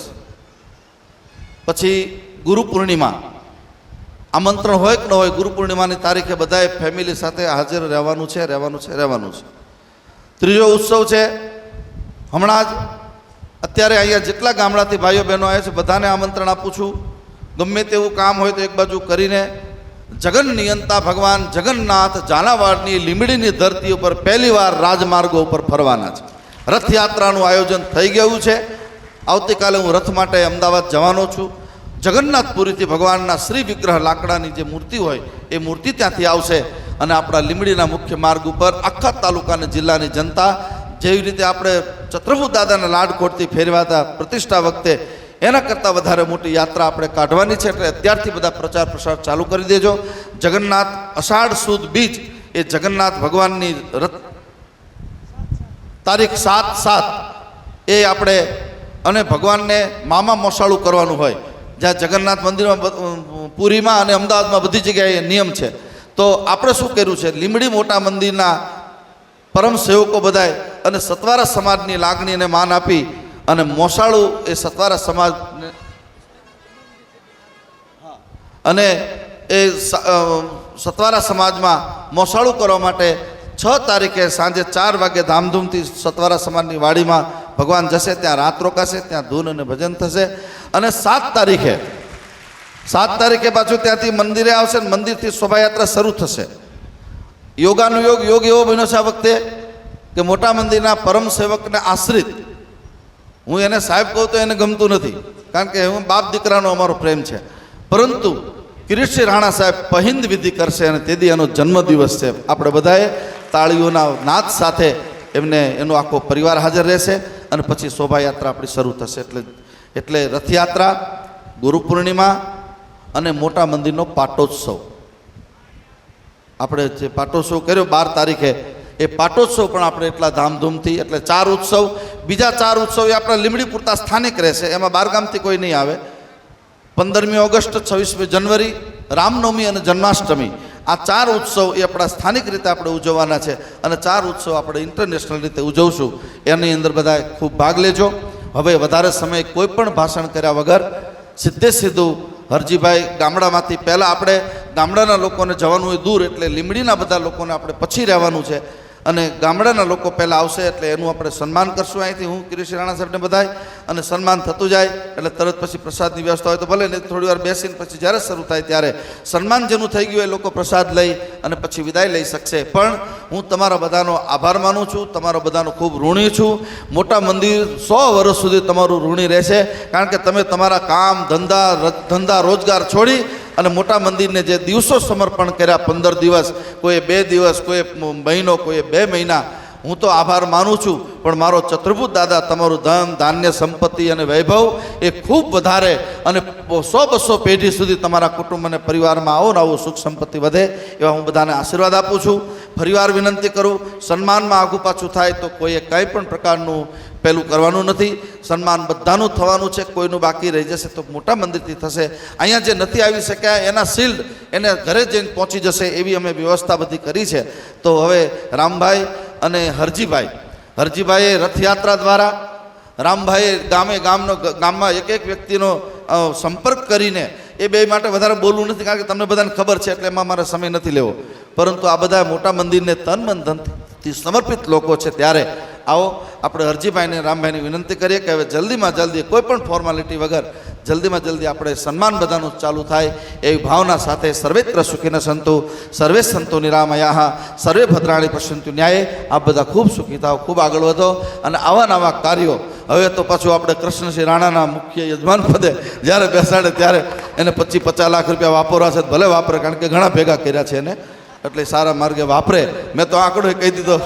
પછી ગુરુ પૂર્ણિમા. આમંત્રણ હોય કે ન હોય, ગુરુ પૂર્ણિમાની તારીખે બધાએ ફેમિલી સાથે હાજર રહેવાનું છે. ત્રીજો ઉત્સવ છે હમણાં જ, અત્યારે અહીંયા જેટલા ગામડાથી ભાઈઓ બહેનો આવ્યા છે બધાને આમંત્રણ આપું છું. ગમે તેવું કામ હોય તો એક બાજુ કરીને જગન નિયંતા ભગવાન જગન્નાથ ઝાલાવાડની લીંબડીની ધરતી ઉપર પહેલીવાર રાજમાર્ગો ઉપર ફરવાના છે. રથયાત્રાનું આયોજન થઈ ગયું છે. આવતીકાલે હું રથ માટે અમદાવાદ જવાનો છું. જગન્નાથપુરીથી ભગવાનના શ્રી વિગ્રહ લાકડાની જે મૂર્તિ હોય એ મૂર્તિ ત્યાંથી આવશે, અને આપણા લીંબડીના મુખ્ય માર્ગ ઉપર આખા તાલુકા અને જિલ્લાની જનતા જેવી રીતે આપણે ચતુર્ભુજ દાદાના લાડકોટથી ફેરવ્યા હતા પ્રતિષ્ઠા વખતે, એના કરતાં વધારે મોટી યાત્રા આપણે કાઢવાની છે. એટલે અત્યારથી બધા પ્રચાર પ્રસાર ચાલુ કરી દેજો. જગન્નાથ અષાઢ સુદ બીજ એ જગન્નાથ ભગવાનની રથ તારીખ 7/7 એ આપણે, અને ભગવાનને મામા મોસાળું કરવાનું હોય. જ્યાં જગન્નાથ મંદિરમાં પુરીમાં અને અમદાવાદમાં બધી જગ્યાએ નિયમ છે. તો આપણે શું કર્યું છે, લીંબડી મોટા મંદિરના પરમ સેવકો બધાએ અને સતવારા સમાજની લાગણીને માન આપી અને મોસાળું એ સતવારા સમાજને અને એ સતવારા સમાજમાં મોસાળું કરવા માટે 6 તારીખે સાંજે 4 વાગે ધામધૂમથી સતવારા સમાજની વાડીમાં ભગવાન જશે. ત્યાં રાત રોકાશે, ત્યાં ધૂન અને ભજન થશે. અને 7 તારીખે પાછું ત્યાંથી મંદિરે આવશે. મંદિરથી શોભાયાત્રા શરૂ થશે. યોગાનુયોગ યોગ એવો બન્યો છે આ વખતે કે મોટા મંદિરના પરમ સેવકને આશ્રિત, હું એને સાહેબ કહું તો એને ગમતું નથી, કારણ કે હું બાપ દીકરાનો અમારો પ્રેમ છે. પરંતુ કિરીટસિંહ રાણા સાહેબ પહિંદ વિધિ કરશે અને તેથી એનો જન્મદિવસ છે. આપણે બધાએ તાળીઓના નાદ સાથે એનો આખો પરિવાર હાજર રહેશે અને પછી શોભાયાત્રા આપણી શરૂ થશે. એટલે રથયાત્રા, ગુરુ પૂર્ણિમા અને મોટા મંદિરનો પાટોત્સવ, આપણે જે પાટોત્સવ કર્યો 12 તારીખે, એ પાટોત્સવ પણ આપણે એટલા ધામધૂમથી, એટલે 4 ઉત્સવ. બીજા 4 ઉત્સવ એ આપણા લીંબડી પૂરતા સ્થાનિક રહેશે, એમાં બહારગામથી કોઈ નહીં આવે. 15મી ઓગસ્ટ, 26મી જાન્યુઆરી, રામનવમી અને જન્માષ્ટમી, આ 4 ઉત્સવ એ આપણા સ્થાનિક રીતે આપણે ઉજવવાના છે. અને 4 ઉત્સવ આપણે ઇન્ટરનેશનલ રીતે ઉજવશું. એની અંદર બધાએ ખૂબ ભાગ લેજો. હવે વધારે સમય કોઈ પણ ભાષણ કર્યા વગર સીધું હરજીભાઈ ગામડામાંથી, પહેલાં આપણે ગામડાના લોકોને જવાનું હોય દૂર, એટલે લીંબડીના બધા લોકોને આપણે પછી રહેવાનું છે. અને ગામડાના લોકો પહેલાં આવશે એટલે એનું આપણે સન્માન કરશું અહીંથી, હું કિરીટસિંહ રાણા સાહેબને બધાય, અને સન્માન થતું જાય એટલે તરત પછી પ્રસાદની વ્યવસ્થા હોય તો ભલે, ને થોડી વાર બેસીને પછી જ્યારે શરૂ થાય ત્યારે સન્માન જેનું થઈ ગયું એ લોકો પ્રસાદ લઈ અને પછી વિદાય લઈ શકશે. પણ હું તમારા બધાનો આભાર માનું છું, તમારો બધાનો ખૂબ ઋણી છું. મોટા મંદિર 100 વર્ષ સુધી તમારું ઋણી રહેશે, કારણ કે તમે તમારા કામ ધંધા રોજગાર છોડી અને મોટા મંદિરને જે દિવસો સમર્પણ કર્યા, 15 દિવસ, કોઈએ 2 દિવસ, કોઈએ મહિનો, કોઈએ 2 મહિના, હું તો આભાર માનું છું, પણ મારો ચતુર્ભુજ દાદા તમારું ધન ધાન્ય સંપત્તિ અને વૈભવ એ ખૂબ વધારે અને 100-200 પેઢી સુધી તમારા કુટુંબ અને પરિવારમાં આવો ને આવું સુખ સંપત્તિ વધે એવા હું બધાને આશીર્વાદ આપું છું. ફરીવાર વિનંતી કરું, સન્માનમાં આગુ પાછું થાય તો કોઈએ કંઈ પણ પ્રકારનું પેલું કરવાનું નથી. સન્માન બધાનું થવાનું છે, કોઈનું બાકી રહી જશે તો મોટા મંદિરથી થશે. અહીંયા જે નથી આવી શક્યા એના શિલ્ડ એને ઘરે જઈને પહોંચી જશે એવી અમે વ્યવસ્થા બધી કરી છે. તો હવે રામભાઈ અને હરજીભાઈએ રથયાત્રા દ્વારા રામભાઈએ ગામમાં એક વ્યક્તિનો સંપર્ક કરીને એ બે માટે વધારે બોલવું નથી, કારણ કે તમને બધાને ખબર છે એટલે એમાં મારે સમય નથી લેવો. પરંતુ આ બધા મોટા મંદિરને તન મન ધનથી સમર્પિત લોકો છે. ત્યારે આવો આપણે હરજીભાઈને રામભાઈને વિનંતી કરીએ કે હવે જલ્દીમાં જલ્દી કોઈ પણ ફોર્માલિટી વગર જલ્દીમાં જલ્દી આપણે સન્માન બધાનું ચાલુ થાય એવી ભાવના સાથે સર્વેત્ર સુખીન સંતુ સર્વે સંતો નિરામયા સર્વે ભદ્રાણી પશ્યંતુ ન્યાયે. આપ બધા ખૂબ સુખી થાવ, ખૂબ આગળ વધો અને આવા નવા કાર્યો. હવે તો પાછું આપણે કૃષ્ણસિંહ રાણાના મુખ્ય યજમાન પદે જ્યારે બેસાડે ત્યારે એને 25-50 લાખ રૂપિયા વાપરવા છે, ભલે વાપરે, કારણ કે ઘણા ભેગા કર્યા છે એને, એટલે સારા માર્ગે વાપરે. મેં તો આંકડો કહી દીધો.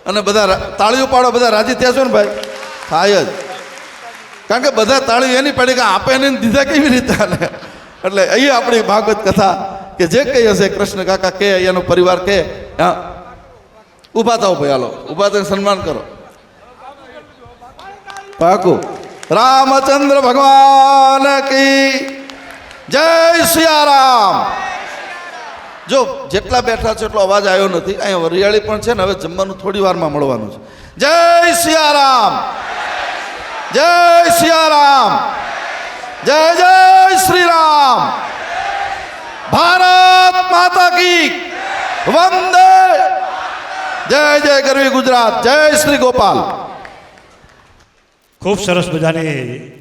અને બધા તાળીઓ પાડો, બધા રાજી થયા છો ને ભાઈ? થાય જ, કારણ કે બધા તાળીઓ એની પાડી કે આપે એને દીધા કેવી રીતે. એટલે અહીંયા આપણી ભાગવત કથા કે જે કંઈ હશે કૃષ્ણ કાકા કે અહીંયાનો પરિવાર કે, હા ઊભા થાવ ભાઈ, હાલો ઊભા થઈને સન્માન કરો. પાકું. રામચંદ્ર ભગવાન કી જય સિયારામ. જો જેટલા બેઠા છે એટલો અવાજ આવ્યો નથી. અહીંયા વરિયાળી પણ છે ને, હવે જમવાનું થોડી વારમાં મળવાનું છે. જય સિયારામ, જય સિયારામ, જય જય શ્રી રામ. ભારત માતા કી વંદે. જય જય ગરવી ગુજરાત. જય શ્રી ગોપાલ. ખૂબ સરસ મજાની